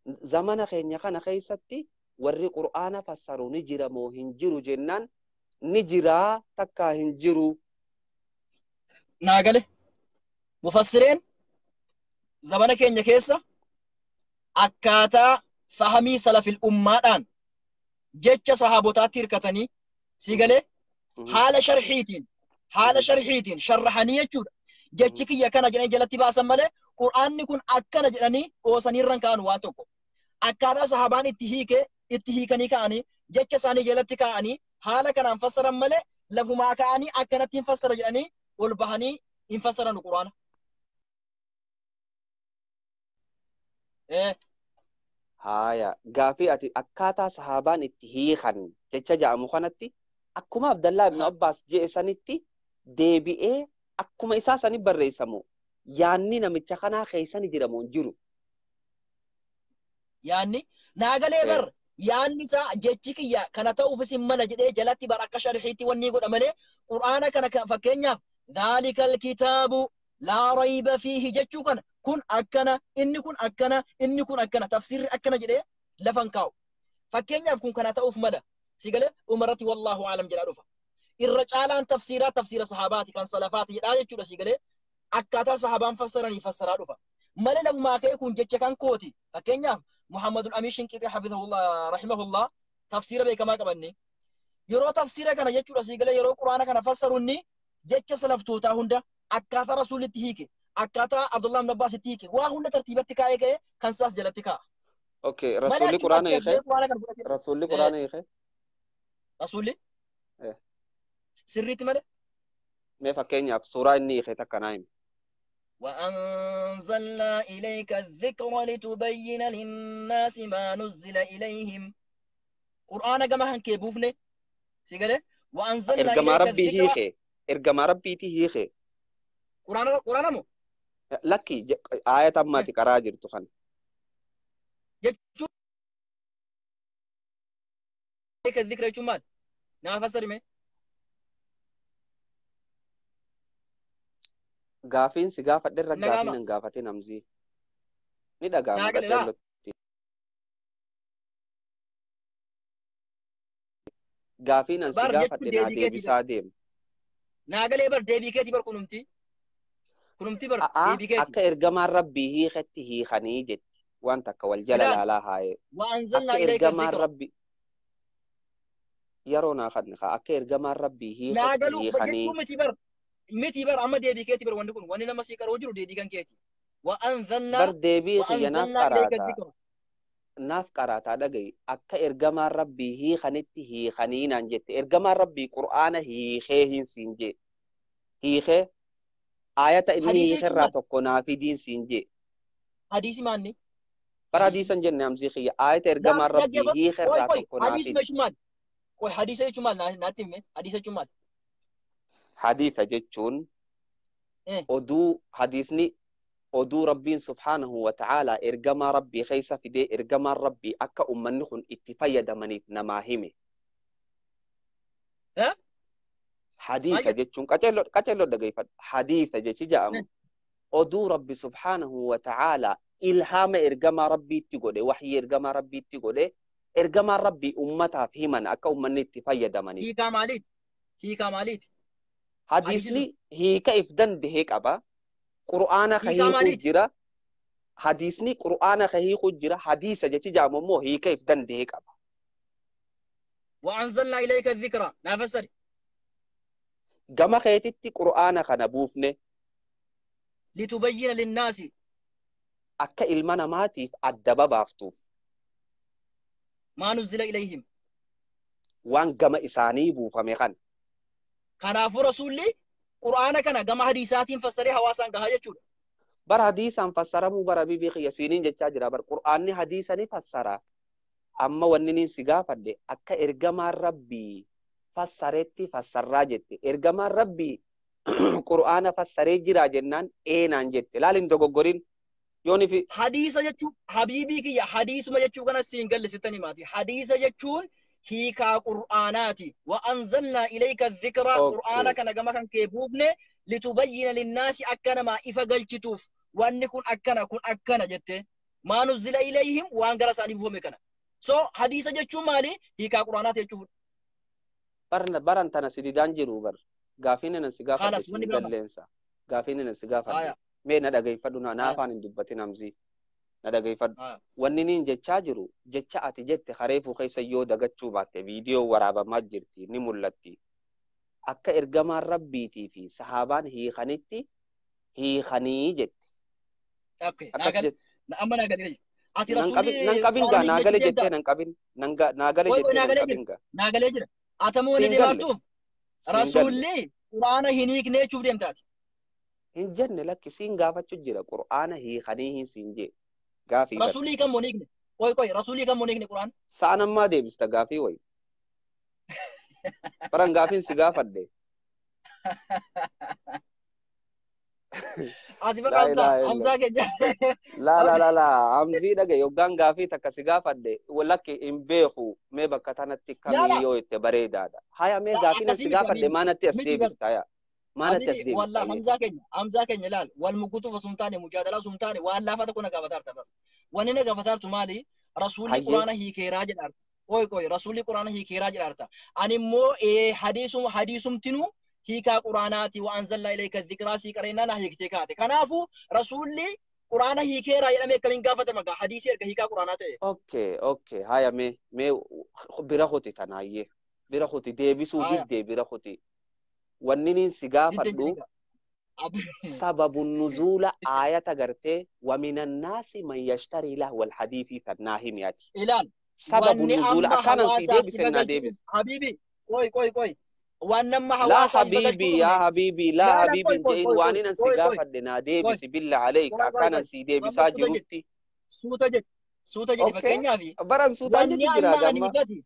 زمانا خينيا خانا خيستي وري قرآن فسروا نجرة مو هنجرو جنان نجرة تكا هنجرو ناقله مفسرين زمانك كينيا كيسا أكاتا فهمي سلف الأمة جتش صحابوتات تركتني سيقله حال شرحيتين شرحني يجود جتشك يا كان جني جلتي باسم ماله قرآن نكون أكنا جنني وسنيرن كانوا واتوكو أكادا صحابان اتهيكني كاني جتش ساني جلتي كاني حال كان انفسر ماله لفما كاني أكنا تنفسر جنني والبهني انفسر القرآن إيه هايا غافي أتي أكاتا صحابان اتهيخن جتش جاء مخانتي أكما عبد الله بن عباس جيسانيتي deebi'ee akkuma isaa sani barreessamu yaanni namicha kanaa keessani jiramu jiru. Yaanni naagalee bar yaanni isaa jechi kiyya kana ta'uufis hin mala jedhee jalatti bar akka sharxiitti wanni godha malee qur'aana kana fakkeenyaaf dhaalikal kitaabu laa rayba fiihi jechuu kana kun akkana inni kun akkana inni kun akkana tafsirri akkana jedhee lafan kaa'u. Fakkeenyaaf kun kana ta'uuf mala sigalee umarratti wallaahu aalam jedhaa dhufa. irra caalaan tafsiira sahabaati kan salafaati jedhaa jechuudha sigalee akkaataa sahabaan fassaranii fassaraa dhufa malee lafumaa ka'e kun jecha kan kooti fakkeenyaaf muhammadul amiin shinqiixii hafizahullah rahimahullah tafsiira beekamaa qabanne yeroo tafsiira kana jechuudha sigalee yeroo quraana kana fassaruunni jecha salaftootaa hunda akkaataa rasuulitti hiike akkaataa abdullah ibn abbaasitti hiike waa hunda tartiibatti kaa'ee ka'e kan saas jalatti kaa'a. Okay, rasuulli quraana hiike rasuulli quraana hiike rasuulli sirriitti malee mee fakkeenyaaf suuraa inni hiike takka naa himi. وأنزلنا إليك الذكر لتبين للناس ما نزل إليهم قرآن كما هنكيبوفني سيقال وأنزلنا إليك الذكر إرجما ربي تهيخي قرآن مو لكي آية ما تكراجر تخن جتشو إليك الذكر يجمال نعم فسر مي gaafin si gaafadherra gaafin hin gaafatin amzii ni dhagaama qaceellotti gaafin an si gaafadhe naa deebisaa deem Naagalee bar deebii keetii bar kunumti bar deebii keetii. Akka ergamaan rabbii hiiketti hiikanii jetti wanta akka wal jala Ilaal laalaa haayee وأنزلنا akka إليك ergamaan الذكر rabbi yeroo naa kadni akka ergamaan rabbii hiiketti naagalu hiikanii bajjechuu miti bar amma deebii keetii bar wanni kun wanni nama sii qaroo jiru deebii kan keeti. bar deebii kiyya وأنزلنا إليك الذكر naaf qaraataa dhagayi akka ergamaan rabbii hiikanitti hiikanii naan jette ergamaan rabbii qur'aana hiikee hin siin jee hiikee ayata inni حديث hiikerraa يجمال tokko naafidiin siin jee حديث ماني bara حديث hadiisan jenne amsii kiyya ayata لا ergamaan rabbii نجيب hiikerraa كوي tokko حديث naafidi ما يجمال كوي حديث يجمال ناتم حديث يجمال hadiisa jechuun إيه oduu rabbiin subhaanahu wa ta'aalaa ergamaa rabbii keessa fidee ergamaan rabbii akka ummanni kun itti fayyadamaniif namaa hime. ها Hadiisa jechuun qaceelloo dhageeffadhu. Hadiisa jechi jedhamu oduu rabbi subhaanahu wa ta'aalaa ilhaama ergamaa rabbiitti godhe waxii ergamaa rabbiitti godhe ergamaan rabbii ummataaf himan akka ummanni itti fayyadamaniif. هيكا ماليت Hadiisni hiika if dandahee qaba. Qur'aana ka هيكا hiikuu ماليت jira. Hadiisni qur'aana ka hiikuu jira. Hadiisa jechi jedhamu immoo hiika if dandahee qaba. وأنزلنا إليك الذكرى نافسر Gama keetitti qur'aana kana buufne لتبين للناس akka ilma namaatiif adda babaaftuuf ما نزل إليهم waan gama isaanii buufame kan. كنافو رسولي قرآن كان جمع حديثات فسرها واسان قها يجود Bara hadiisaan fassaramuu bara bibii kiyya siiniin jechaa jira. Bara qur'aanni hadiisa ni fassara. Amma wanni niin si gaafadhe akka ergamaan rabbii fassaretti fassarraa jette. Ergamaan rabbii qur'aana fassaree jira jennaan eenaan jette. Laalin dogoggorin yooni fi حديث يجود حبيبي كي حديث ما يجود كان سينجل ستني ماتي حديث يجود هيكا قرآناتي وأنزلنا إليك الذكرى قرآن كان جمع كان كيبوبني لتبين للناس أكنا ما إفقل تشوف وأن يكون أكنا جت ما نزل إليهم وأن جرس عليهم فهم كنا حديث يجود مالي هيكا قرآنات يجود baran tana sididaan jiru bar gaafin nan si gaafadhe خلاص si وني برا dalleensa gaafin nan si gaafadhe آية mee na dhageeffadhu na آية afaan hin dubbatin amsi na dhageeffadhu آية wanni niin jechaa jiru jecha ati jette kareefuu keessa yoo dagachuu baatte viidiyoo waraabamaa jirti ni mul'atti akka ergamaan rabbiitii fi sahaabaan hiikanitti hiikanii jette أوكي akkas ناقل jette أما ناقل ليش أتي nan رسولي qabin قرآن gaa هي naagale جديد jettee دا nan qabin naagale كوي jettee nan ناقل qabin يجري gaa ناقل يجري أتموني siin دي galle بابتوف siin galle رسولي قرآن هنيك نيشوف ديم تاتي hin jenne lakki siin gaafachuu jira qur'aana hiikanii hin siin jee gaafii bar رسولي كم مونيك كوي رسولي كم مونيك قرآن sa'an ammaa deebista gaafii wayi baran gaafiin si gaafadhe أتي بقى laa ilaaha illa أمزا كنجا laa amzii dhage yoggaan gaafii takka si gaafadhe lakki hin beeku mee bakka tanatti لا kamii لا yoo itti bareedaadha haya mee لا gaafii nan si أكاسيمي gaafadhe حبيبي maanatti as ميتي بر deebista haya maanatti as حبيبي deebista والله yee حمزة كنجا لال والمقطو فسمتاني مجادلة سمتاني والله فتكون قفتار تبر ونينا قفتار تمالي رسولي hayyee قرآن هي كيراج الأرض كوي رسولي قرآن هي كيراج الأرض أني مو إيه حديثم تنو هيكا قرآناتي وأنزلنا إليك الذكرى سيكرينا هيك تكاتي كنافو رسولي قرآن هي كيرا يلمي كمين قافة مقا حديثي هيكا قرآناتي okay haya mee bira kuti tanaayyee bira kuti deebisuu آية diddee bira kuti wanni niin si دي gaafadhu جديدة سبب النزول آية غرتي ومن الناس من يشتري له الحديث تناهم ياتي إلال سبب واني النزول أما أكان سي حواسا ديبس إن إفقل ديبس حبيبي كوي وان أما لا حواسا إفقل حبيبي يا حبيبي لا لا لا حبيبي جين وانين سيغافة دنا كوي ديبس بالله عليك أكان سي ديبس أما جروتي سوتا جد أوكي فكينيا في بران سوتان واني جتي جرا أما أني جاما بدي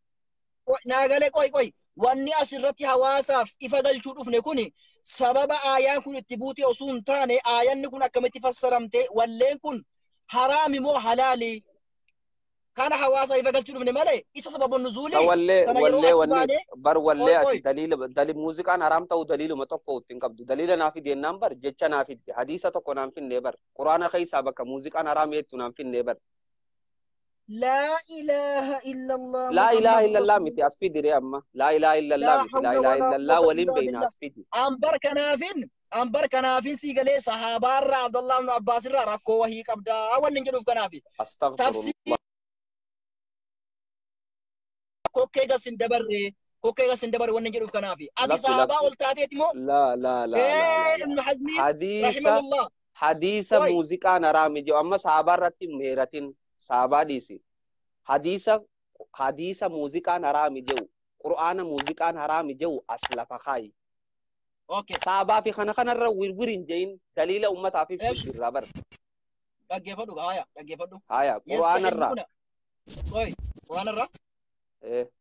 ناغالي كوي واني أسرتي حواسا إفقل شوف نكوني سبب آيان كن اتبوتي أصون تاني آيان نكون أكمتي فسرمتي واللين كن حرامي مو حلالي كان حواسا يفقل شوف نمالي إيسا سبب النزولي سوالي سنة يرو ولي وني أتباني بر ولي أتي كوي دليل موسيقى حرام تو دليل ما تقو تنقبض دليل نافي دي نمبر جتشا نافي دي حديثة تقو نام في النبر قرآن خي سابقا موسيقى حرام يتو نام في النبر لا إله إلا الله لا إله محمد إلا الله رسول متي الله أسفيدي يا أما لا إله إلا الله لا متي لا حول إله ولا إلا الله قوة ولين إلا بين بالله أسفيدي أنبر كنافين سيقلي صحابة عبد الله بن عباس ركو وهي كبدا أول نجلوف كنافي أستغفر تفسير الله كوكيغا سندبر ونجلوف كنافي أتي لك صحابة لك والتاتي تمو لا لا لا لا لا إيه لا ابن حزم رحمه حديثة الله حديثة كوي موسيقى نرامي جو أما صحابة رتي ميرتين صحابة ديسي حديثة موسيقى نرامي جو قرآن موسيقى نرامي جو أصل فخاي أوكي صحابة في خنا الرو ويرين جين دليل أمة في إيش الرابر دقيفدو هايا دقيفدو هايا قرآن الرا يستحلون كوي قرآن الرا إيه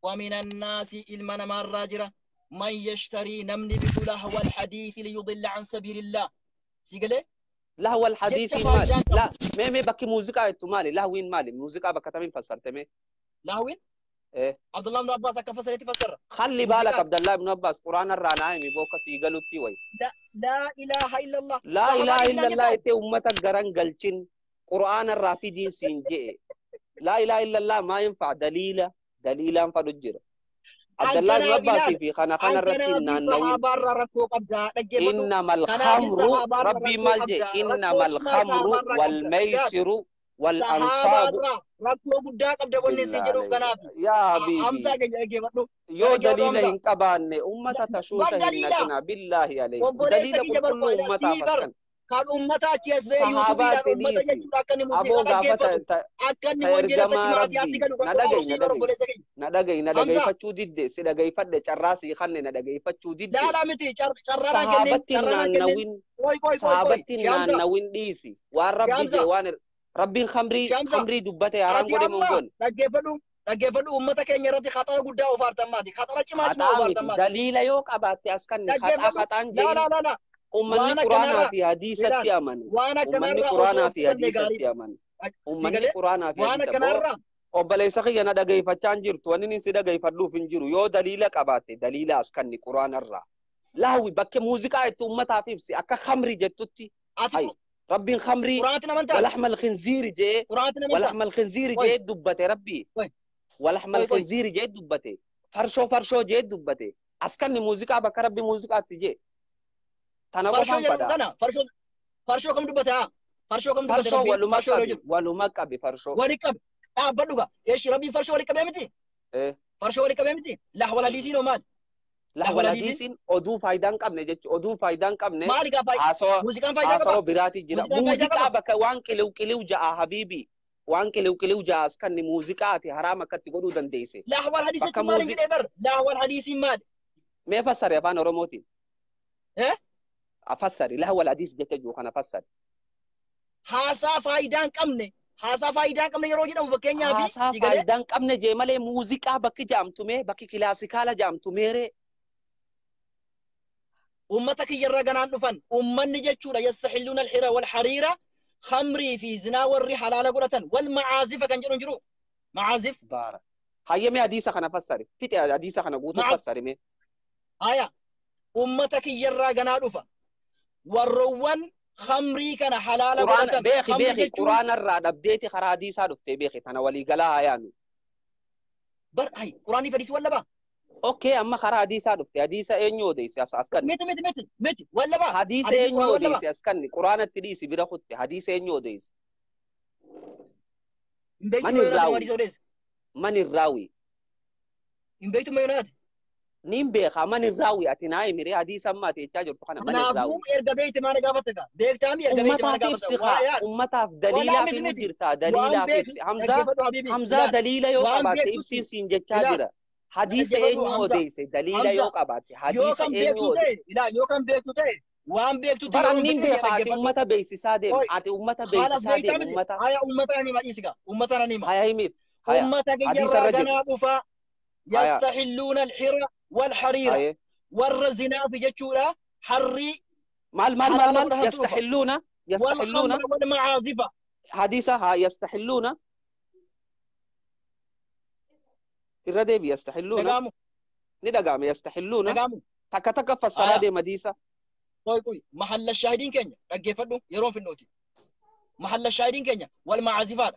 ومن الناس إلمنا ما الراجرة من يشتري نمني بلهو الحديث ليضل عن سبيل الله سيقلي لا هو الحديث جتش مالي فايدان لا مي بكي موسيقى مالي لا وين مالي موسيقى بكتامين فسرت مي لهوين إيه عبد الله بن عباس كفسر تفسر خلي بالك موسيقى عبد الله بن عباس قرآن الراناي مي بوكا سيقالو تيوي لا لا إله إلا الله لا صحابة إله إلا إسلام الله جتان إتي أمتك قران قلتين قرآن الرافدين سينجي لا إله إلا الله ما ينفع دليلا فرجر عبد الله بن أنكنا عباس بلال في خنا أنكنا الرتين نانوين بصحابة ركو قبدا دقيفدو إنما كنا الخمر بصحابة ربي ركو مالجي قبدا ركو إنما ما الخمر صحابة قبدا بلال والميسر صحابة والأنصاب ركو قبدا قبدا ونسي بالله جروف عليك كنافي يا حمزة حبيبي دقيفدو يو دقيفدو دليل حمزة هنكبان أمة تشوش والدليل هنكنا بالله عليك obboleessa دليل kiyya كل barbaada أمة tiibar فسكن kan ummata achi as ba'e صحابات yuutuubiidhaan ummata تديسي jechuudha akka inni أبو muuziqaa dhaggeeffatu غافة akka inni wangeelatti تيرجما maasiyaatti ربي galu kan dhugaaru siibar ندقي obboleessa keenya. ندقي Hamza فتشو ديد سيدقي فد شراسي خلني ندقي فتشو ديد laalaa miti carraadhaan kennin صحابتي carraadhaan kennin نانوين koy صحابتي shi Hamza نانوين ديسي وان shi ربي Hamza جوان ربي shi Hamza خمري دبته حرام ati قولي amma منقول dhaggeeffadhu ummata keenya irratti khaxara guddaa ofaartammaati khaxara cimaa خطأ متي ofaartammaati دليل يوك أباتي أسكني dhaggeeffadhu خطأ جين laalaa أمني waan قرآن akkanarraa في حديثة ilaal أمن waan أمني akkanarraa osoo قرآن of في qusanne حديثة gaariidha أمن si أمني galee قرآن في waan حديثة بو akkanarraa obboleessa kiyya na dhaggeeffachaa hin jirtu wanni inni si dhaggeeffadhuuf hin jiru yoo daliila qabaate daliila askanni quraanarraa laawi bakke muuziqaa itti ummataaf ibsi akka khamri jettutti ati hay rabbiin khamrii quraanatti namantaa ولحم الخنزير جاء quraanatti namantaa ولحم الخنزير koy جاء دبته ربي koy ولحم koy الخنزير جاء دبته فرشو جاء دبته askanni muuziqaa bakka rabbi muuziqaatti jee tana farshoo qofaan jedhu fadha kana farshoo kam dubbate haa farshoo kam dubbate farshoo rabbiin farshoo yeroo jiru waluma qabi farshoo wali qabe dhaabbadhu gaa eeshi rabbiin farshoo wali qabee miti farshoo wali qabee miti lahwal hadiisiin hoo maali lahwal hadiisiin oduu faayidaan qabne jechuudha oduu faayidaan qabne maali gaa faayidaa muuziqaan faayidaa qaba haasawaa biraati jira muuziqaan faayidaa muuziqaa qaba bakka waan qiliw ja'a habiibi waan qiliw ja'a askanni muuziqaati haraam akkatti godhuu dandeesse lahwal hadiis bakka jechuun maali hin jedhee bar lahwal hadiisiin maali mee fassari afaan oromootiin eh afassari lahwal hadiis jecha jiru kana fassari haasaa faayidaan qabne haasaa faayidaan qabne yeroo jedhamu fakkeenyaaf haasaa si galee faayidaan qabne jee malee muuziqaa bakki jaamtume bakki kilaasikaala jaamtumeere ummata kiyyarra ganaan dhufan ummanni jechuudha yastaxilluuna alxira walxariira khamrii fi zinaa warri halaala godhatan wal macaazifa kan jedhu jiru macaazif baara hayyame hadiisa kana fassari fixe hadiisa kana guutuu fassari mee haya ummata kiyyarraa ganaa dhufa warroowwan khamrii kana halaala godhatan beeki quraanarraa dhabdeeti karaa hadiisaa dhuftee beeki tana waliigalaa hayaanu bar hay quraanii fadhiisi wallabaa okay amma karaa hadiisaa dhufte hadiisa eenyu odeesse askanni miti wallabaa hadiisa eenyu odeesse askanni quraanatti dhiisi bira kutte hadiisa eenyu odeesse man irraawi hin beektu mayoonaati nin beeka man irraawi ati naa himire hadiisa amma ati jechaa jirtu kana man irraawi kanaafuu erga beekte maana gaafatte gaa beektaami erga beekte maana gaafatte ummataaf daliilaa fi jirta daliilaa fi ibsi hamzaa daliila yoo qabaatte ibsiisiin jechaa jira hadiisa eenyu odeesse daliila yoo qabaatte hadiisa eenyu odeesse yoo kan beektu ta'e waan beektu ta'e baran nin beeka ati ummata beeksisaa deem ati ummata beeksisaa deem ummata haya ummata nima dhiisiga ummata nima haya himiif ummata kiyyarraa ganaa dhufa yastaxilluuna alxira والحريرة والرزنا في جتشولا حري مال يستحلون والمعازف حديثها يستحلون الرديب يستحلون ندقام يستحلون تك فسرها دي مديسة كوي محل الشاهدين كينيا رجفدو يرون في النوتي محل الشاهدين كينيا والمعازفات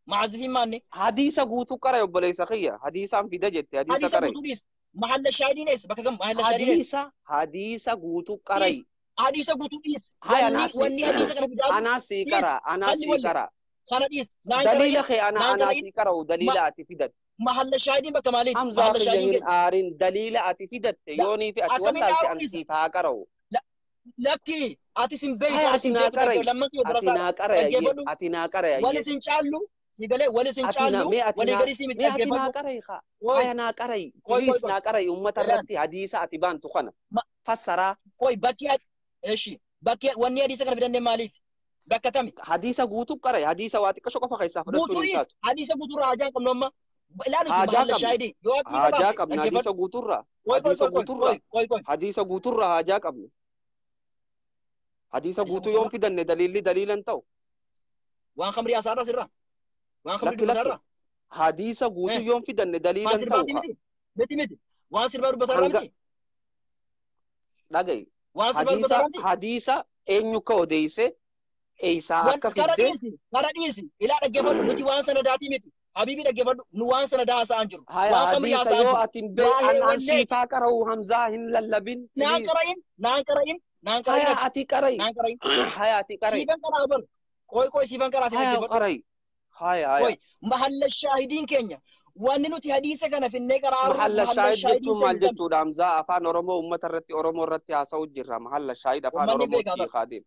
معازفين ماني حديثة قوتو قرأ يبليس خيّة حديثة في دجت حديثة حديثة قرأ قوتو محل الشاهدين إيش بكم محل الشاهدين إيش حديثة قوتو قرأ حديثة قوتو هاي واني حديثة كان في دابو أنا سيكرا أنا خلي ولا سيكرا خلاص نان دليل كراين خي أنا سيكرا ودليل أتفيدت محل الشاهدين بكماليت حمزة محل خي الشاهدين جهن آرين دليل أتفيدت لا يوني في أكمل أتولى أو إيش أنسيفها كرو لا لكي أتسم بيت هاي أتسم بيت أتنا لما كي دراسة أتنا كري أجيبلو أتنا كري ولا سنشالو سيقولي ولا أتنا سنشالو مي ولا أتنا يقري سيمت مي أتنا أجيبلو كري خا كوي هاي أنا كري كوي بليس كوي ناكري أمة جلال الرتي حديثة أتبان تخنا ما فسرا كوي بكيات إيشي بكيات واني حديثة كان في دنيا ماليف بكتامي حديثة قوتو قرأ حديثة واتك شو كفا خيسا فرتون بوتوريس إنتات حديثة بوتورا عجان كم نوما لا نتي هاجا محل قبل الشاهدين يوات نيكا هاجا بافي قبل أجيبلو حديثة قوتورا كوي كوي حديثة كوي كوي قوتورا كوي كوي كوي حديثة قوتورا هاجا قبل حديثة حديثة قوتو يوم بوتورا في دن دليل دليل تو وان خمري أسارة سرا وان خمري لكي لكي دبتارا حديثة قوتو إيه يوم في دن وان دليل سرباتي توخا متي متي وان سرباتي دبتارا هنگا متي لغي وان سرباتي دبتارا حديثة متي حديثة إنيو كوديسة إيسا وان أكا فيد كارا ديسي إلا أجيبلو نتي وان سنة داتي متي حبيبي أجيبلو نوان سنة دا سانجرو وان هاي خمري حديثة يو سانجرو أتن بي واهي أن ونيت سيفا كرو همزة هن للبن نان بليز كراين نان كراين نان هاي كراينتي أتي كري نان كراين هاي أتي كري سيبان كرابل كوي سيبان كراتي هاي أجيبلو كري هاي كوي محل الشاهدين كينيا وان نتي حديثة كان في النقرار محل محل الشاهد الشاهدين جتو مال تنجم جتو دامزا أفان أورمو أمة الرتي أورمو الرتي هاسو جرا محل الشاهد أفان ومن أورمو بيك تي أبر خادم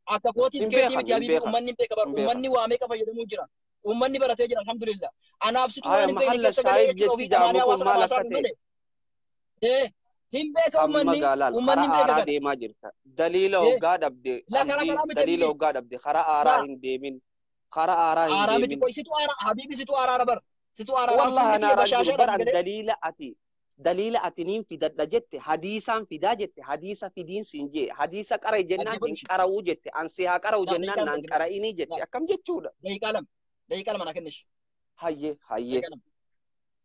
أكاكوتي كيتي متي حبيبي إن ومن بيك أبر بيخن ومن وامي كفا يدمو جرا ومن براتي جرا الحمد لله أنا أفسد هاي وان بيني محل كيسا قلي الشاهد يجرو جتي في أمانة جامكم واسا مالك واسا كتي ملي إيه هم بيك أما قالال خرا ومن بيك آرا أكاد ديما جرتا دليل إيه أوغاد أبدي لا كلا أمزي كلا دليل متبيني أوغاد أبدي خرا آرا لا هنديمين خرا آرا آرامتي هنديمين كوي ستو آرا حبيبي ستو آرا ربر ستو آرا فول والله لك يا أنا رجل بشاشة راسي بران قلي دليل أتنين في دجت حديثا في دجت حديثا في دين سنجي حديثا كرا جنان أجيبلو هن شي كرا وجت أنسيها كرا لا دقيقة وجنان نان دقيقة كرا إني جت لا أكم جت شودا دقيقة لما نكنش هاي هاي دقيقة لما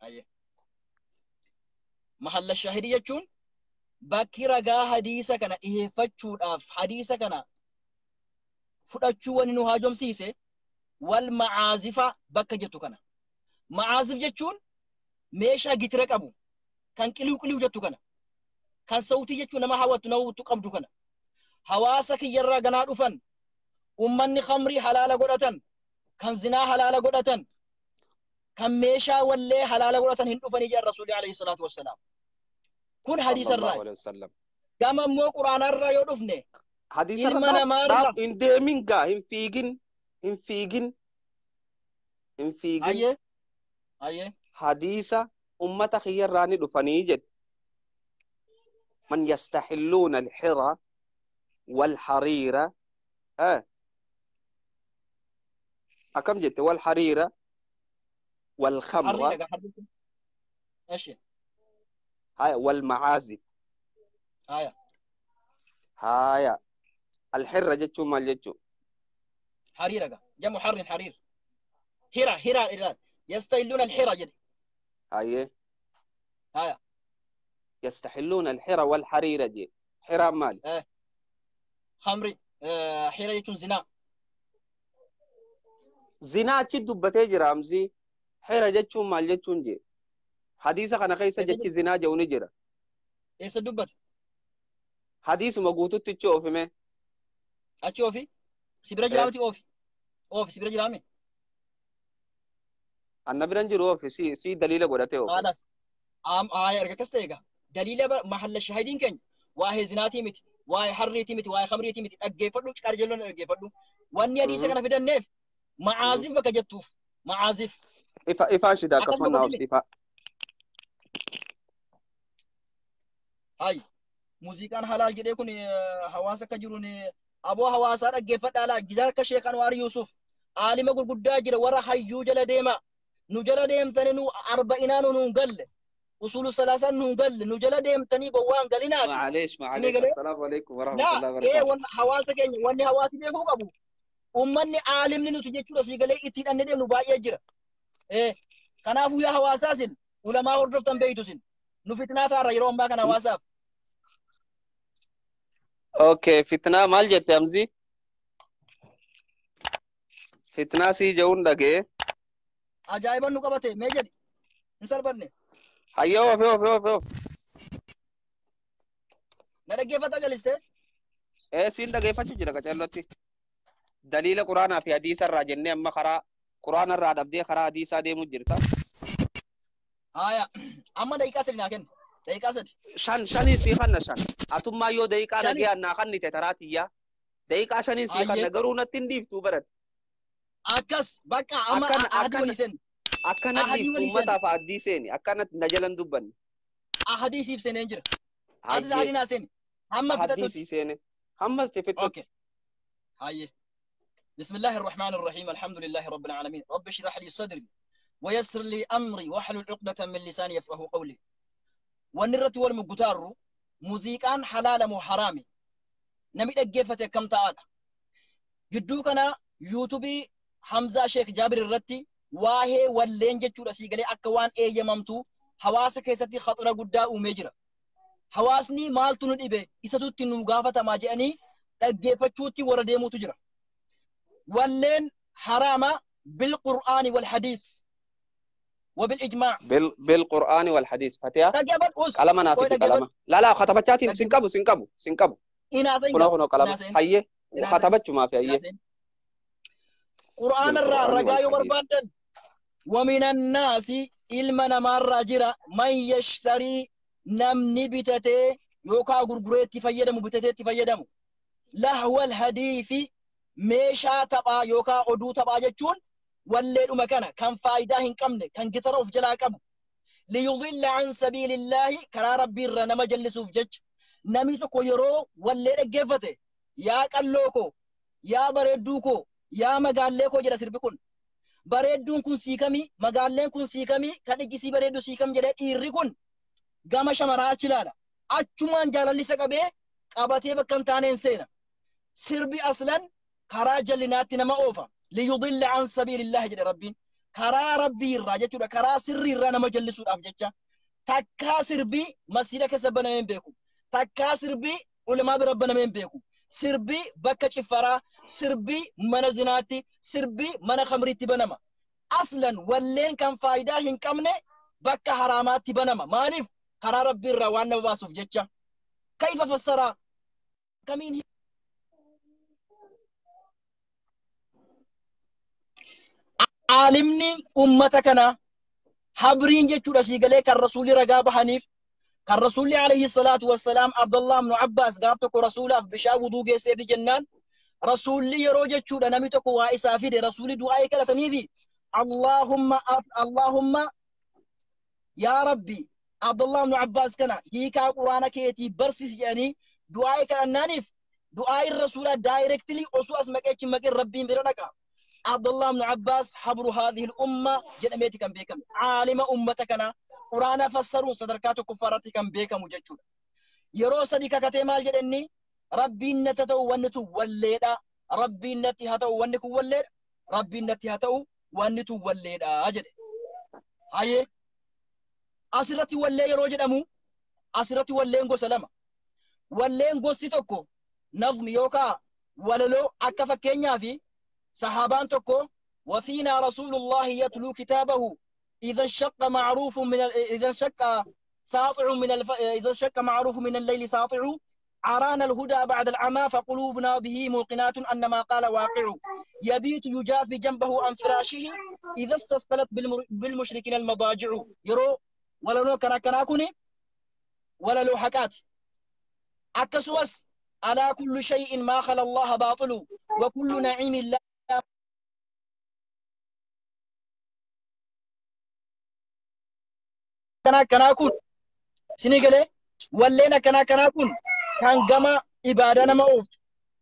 أيه محل الشاهدية تشون bakki ragaa hadiisa kana dhiheeffachuudhaaf hadiisa kana fudhachuu wani nu haajomsiise wal macaazifa bakka jettu kana. Macaazif jechuun meeshaa gitira qabu kan qiliw jettu kana. Kan sautii jechuun nama hawwatu nama hawwatu qabdu kana. Hawaasa kiyyarraa ganaa dhufan ummanni khamrii halaala godhatan kan zinaa halaala godhatan kan meeshaa wallee halaala godhatan hin dhufanii jedhan rasuulli alayhi salaatu wassalaam. Kun hadiisa sallallahu irraa alaihi wasallam gama immoo quraana irraa yoo dhufne hadisa ilma radaf namaarra in deemin gaa hin fiigin aye aye hadisa ummata khiyyarraa ni dhufanii jed man yastaxilluuna alxira walxariira akam jette walxariira walkhamra حريرة حريرة ايش هاي والمعازف هاي الحرة جتشو مال جتشو حريرة جمع حرير هرا يستيلون الحرة جدي هاي هاي يستحلون الحرة والحريرة جي حرة مال خمري حرة يجون زنا تشدو بتجرى أمزي حرة جتشو مال جتشو جي حديثة خنا خيسة جتش زنا جوني جرى ايش دبت حديث مقوتو تشوف مي اشوفي سيبرا جرامتي اوفي سيبرا جرامي النبي رنجر اوفي سي دليل قرأته اوفي خلاص ارجع كستيغا دليل محل الشاهدين كن واهي زناتي متي واهي حريتي متي واهي خمريتي متي اجيفدو قرجلون اجيفدو واني دي سكن في دنيف معازف بك جتوف معازف إفا شدا كفنا أوف إفا هاي موزيقان حلال جدي كوني حواسا كجروني أبو حواسا أجيفت على جزارك شيخ أنوار يوسف عالم أقول قد جرا ورا حيو جل ديما نجلا ديم تاني نو 40 نقل أصول ثلاثة نقل نجلا ديم تاني بوان قلنا معليش السلام عليكم ورحمة الله لا وبركاته إيه ون حواسا كني ون حواسي بيجو كابو أمني عالم نتوجه شو رسيقلي إتين أن ندم نبايع جرا إيه كنافو يا حواسا سن علماء وردف تنبيتو سن نفتنا ترى يروم ما كان حواسا اوكي فتنة مال جت أمزي فتنة سي جون دقة ajaa'iba nu qabate mee jedhi hin salphanne hayyoo of na dhaggeeffata galiste siin dhageeffachuu jira qacellotti daliila quraanaa fi hadiisa irraa jennee amma karaa quraana irraa dhabdee karaa hadiisaa deemuu jirta haya amma daqiiqaa sadi naa kenna daqiiqaa sadi shanii sii kanna shan atummaa yoo daqiiqaa nagee annaa kannite taraatiyyaa daqiiqaa shanii sii kanna garuu natti hin dhiiftuu barat akkas bakka amma ahadii walii sen akkana dhiiftu ummataaf addii seeni akkana na jalan dubbanne ahadii siif seeneen jira ati ahadii naa seeni hamma hadiisii seene hamma tifittu اوكي هاي بسم الله الرحمن الرحيم الحمد لله رب العالمين رب اشرح لي صدري ويسر لي امري واحلل عقدة من لساني يفقهوا قولي ونرت والمقتار موزيقان حلال مو حرامي نمي دغيفته كم تعال جدوكنا يوتيوبي حمزة شيخ جابر الرتي واهي ولين جچو رسي غلي اكوان ايجممتو حواس كيستي خطره غدا ومجرا حواسني مالتو نديبه اساتوتي نو غافتا ما جاني دغيفچوتي ورديموتو جرا ولين حرامه بالقران والحديث وبالاجماع بالقران والحديث فتيا كلام انا في كلام لا خطبتاتي سنكبو انا سين كنو كلام حيه خطبتو ما في حيه قران الرغايو بربادن ومن الناس علما مراجرا من يشتري نمني بتته يوكا غرغريتي فيدمو بتته فيدمو لهو الحديث ميشا تبا يوكا اودو تبا جچون وليدو مكانا كان فايده هن قمنه كان جترو فجلا قبو ليضل عن سبيل الله كرا ربي رنا مجلسو فجج نميتو كو يرو وليد گفته يا قلوكو يا بريدوكو يا مغاليكو جرا سربكون بريدون كون سيكمي مغالين كون سيكمي كان جيسي بريدو سيكم جدا ايري كون غما شمرا چلالا اچومان جالالي سقبه قباتي بكن تانين سينا سربي اصلا كرا جلنات نما اوفا ليضل عن سبيل الله جل ربي كرا ربي راجتو كرا سري رانا مجلسو افجچا تكا سربي مسجد كسبنا من بيكو تكا سربي علماء بربنا من بيكو سربي بكا چفرا سربي من زناتي سربي من خمرتي بنما اصلا ولين كان فايده هن كمنه بكا حرامات بنما مانيف كرا ربي روان باسو فجچا كيف فسر كمين عالمني امتكنا حبرين جچو دسيغله كالرسول رغاب حنيف كالرسول عليه الصلاه والسلام عبد الله بن عباس غافتو رسوله بشا وضو جيسه في جنان رسول يرو جچو دنميتو وايسا في رسول دعاء كلتني في اللهم يا ربي عبد الله بن عباس كنا هيكا قرآن كيتي برسيس يعني دعاء كأنانيف دعاء الرسول دايركتلي أسو أسمكيتش مكين ربي برنكا عبد الله بن عباس حبر هذه الأمة جنميتي كان بيكم عالم أمتكنا قرآن فسروا صدركات كفارتي كان بيكم جتشو يرو صديقة كتمال جدني ربي نتتو ونتو وليدا ربي نتي هتو ونكو وليد ربي نتي هتو ونتو وليدا أجد هاي asirratti wallee yeroo jedhamu asirratti walleen gosa lama walleen gosti tokko nafmi yookaa walaloo akka fakkeenyaafi sahaabaan tokko وفينا رسول الله يتلو كتابه إذا انشق معروف من إذا انشق ساطع من إذا انشق معروف من الليل ساطع عرانا الهدى بعد العمى فقلوبنا به موقنات أن ما قال واقع يبيت يجافي جنبه عن فراشه إذا استثقلت بالمشركين المضاجع يرو ولا لو كنا كوني ولا لو حكات أكسوس على كل شيء ما خلا الله باطل وكل نعيم الله كنا كون سنيغلي ولينا كنا كون كان جما إبادة ما أوف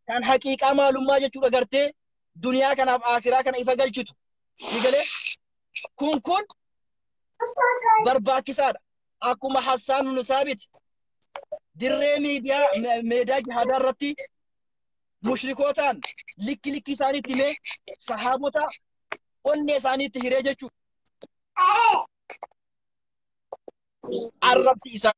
كان حقيقة معلومة جتوا أجرتي دنيا كان آخرة كان إفقال جتوا سنيغلي كون برباكسار أكو حسان بن ثابت دري ميديا جهاد الرتي مشركوتان لك ساني تيمي صحابوتا أني ساني تهريجة عرب سيسان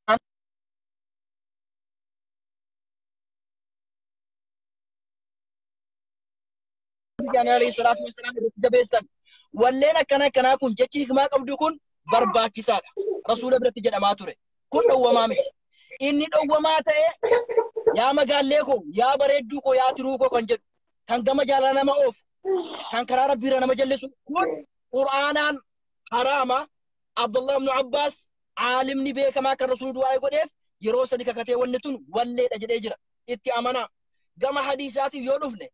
عليه الصلاة والسلام جبيسان walleen akkana kun jechi hikmaa qabdu kun barbaachisaadha. Rasuula biratti jedhamaa ture. Kun dhowwamaa miti. Inni dhowwamaa ta'e yaa magaallee koo, yaa bareedduu koo, yaa tiruu koo kan jedhu, kan gama jaalala nama oofu, kan karaa rabbiirra nama jallisu kun Qur'aanaan haraama. Abdullah ibn Abbas aalimni beekamaa kan Rasuul du'aa godheef yeroo sadi kakatee wanni tun walleedha jedhee jira. Itti amanaa. Gama hadiisaatiif yoo dhufne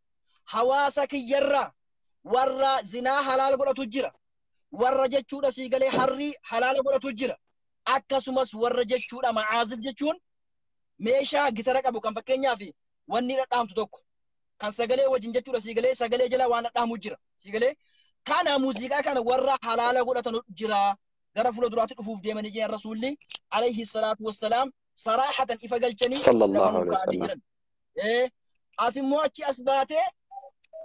hawaasa kiyyarraa warra zinaa halaal godhatu jira. Warra jechuudha sii galee harrii halaal godhatu jira. Akkasumas warra jechuudha macaazif jechuun meeshaa gitara qabu kan fakkeenyaaf wanni dhadhaamtu tokko kan sagalee wajjin jechuudha sii galee sagalee jala waan dhadhaamu jira. Sii galee kana muuziqaa kana warra halaala godhatan jira. Gara fuula duraatti dhufuuf deemanii jiran Rasuulli alayhi salaatu wassalaam saraahatan ifa galchanii sallallahu alaihi wasallam. Ati immoo achi as baatee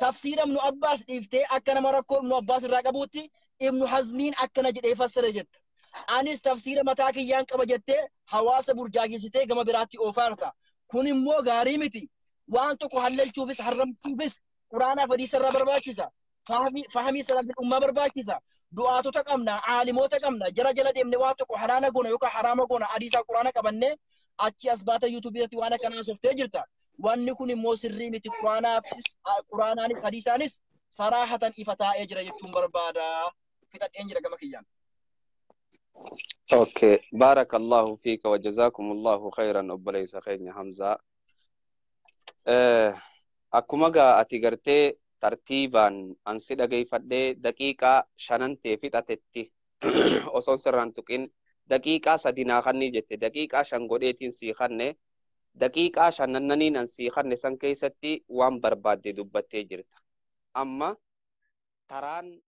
tafsiira Ibnu Abbaas dhiiftee akka nama rakkoo Ibnu Abbaas irraa qabuutti Ibnu Hazmiin akkana jedhee fassara jetta. Anis tafsiira mataa kiyyaan qaba jettee hawaasa burjaageessitee gama biraatti oofaarta. Kun immoo gaarii miti. Waan tokko hallalchuufis harramsuufis Quraanaa fi hadiisa irraa barbaachisa. Fahamii salaatiin ummaa barbaachisa. Du'aatota qabna, aalimoota qabna, jara jala deemne waan tokko halaala goona yookaan haraama goona hadiisaa Quraana qabanne achi as baata YouTube irratti waan akkanaa softee jirta. Wanni kun immoo sirrii miti. Quraanaanis hadiisaanis saraahatan ifa taa'ee jira jechuun barbaada. Fixadheen jira gama kiyyaan. Okay, barakallahu fika wa jazakumullahu khairan obboleessa keenya Hamzaa. Akkuma gaa ati gartee tartiibaan ansi dhageeffadhee daqiiqaa 5 ta'e fixatetti osoo sirraan tuqin daqiiqaa 3 naa kannii jette daqiiqaa 5 godheetiin sii kanne daqiiqaa 5 an sii kanne san keessatti waan barbaadde dubbattee jirta. Amma taraan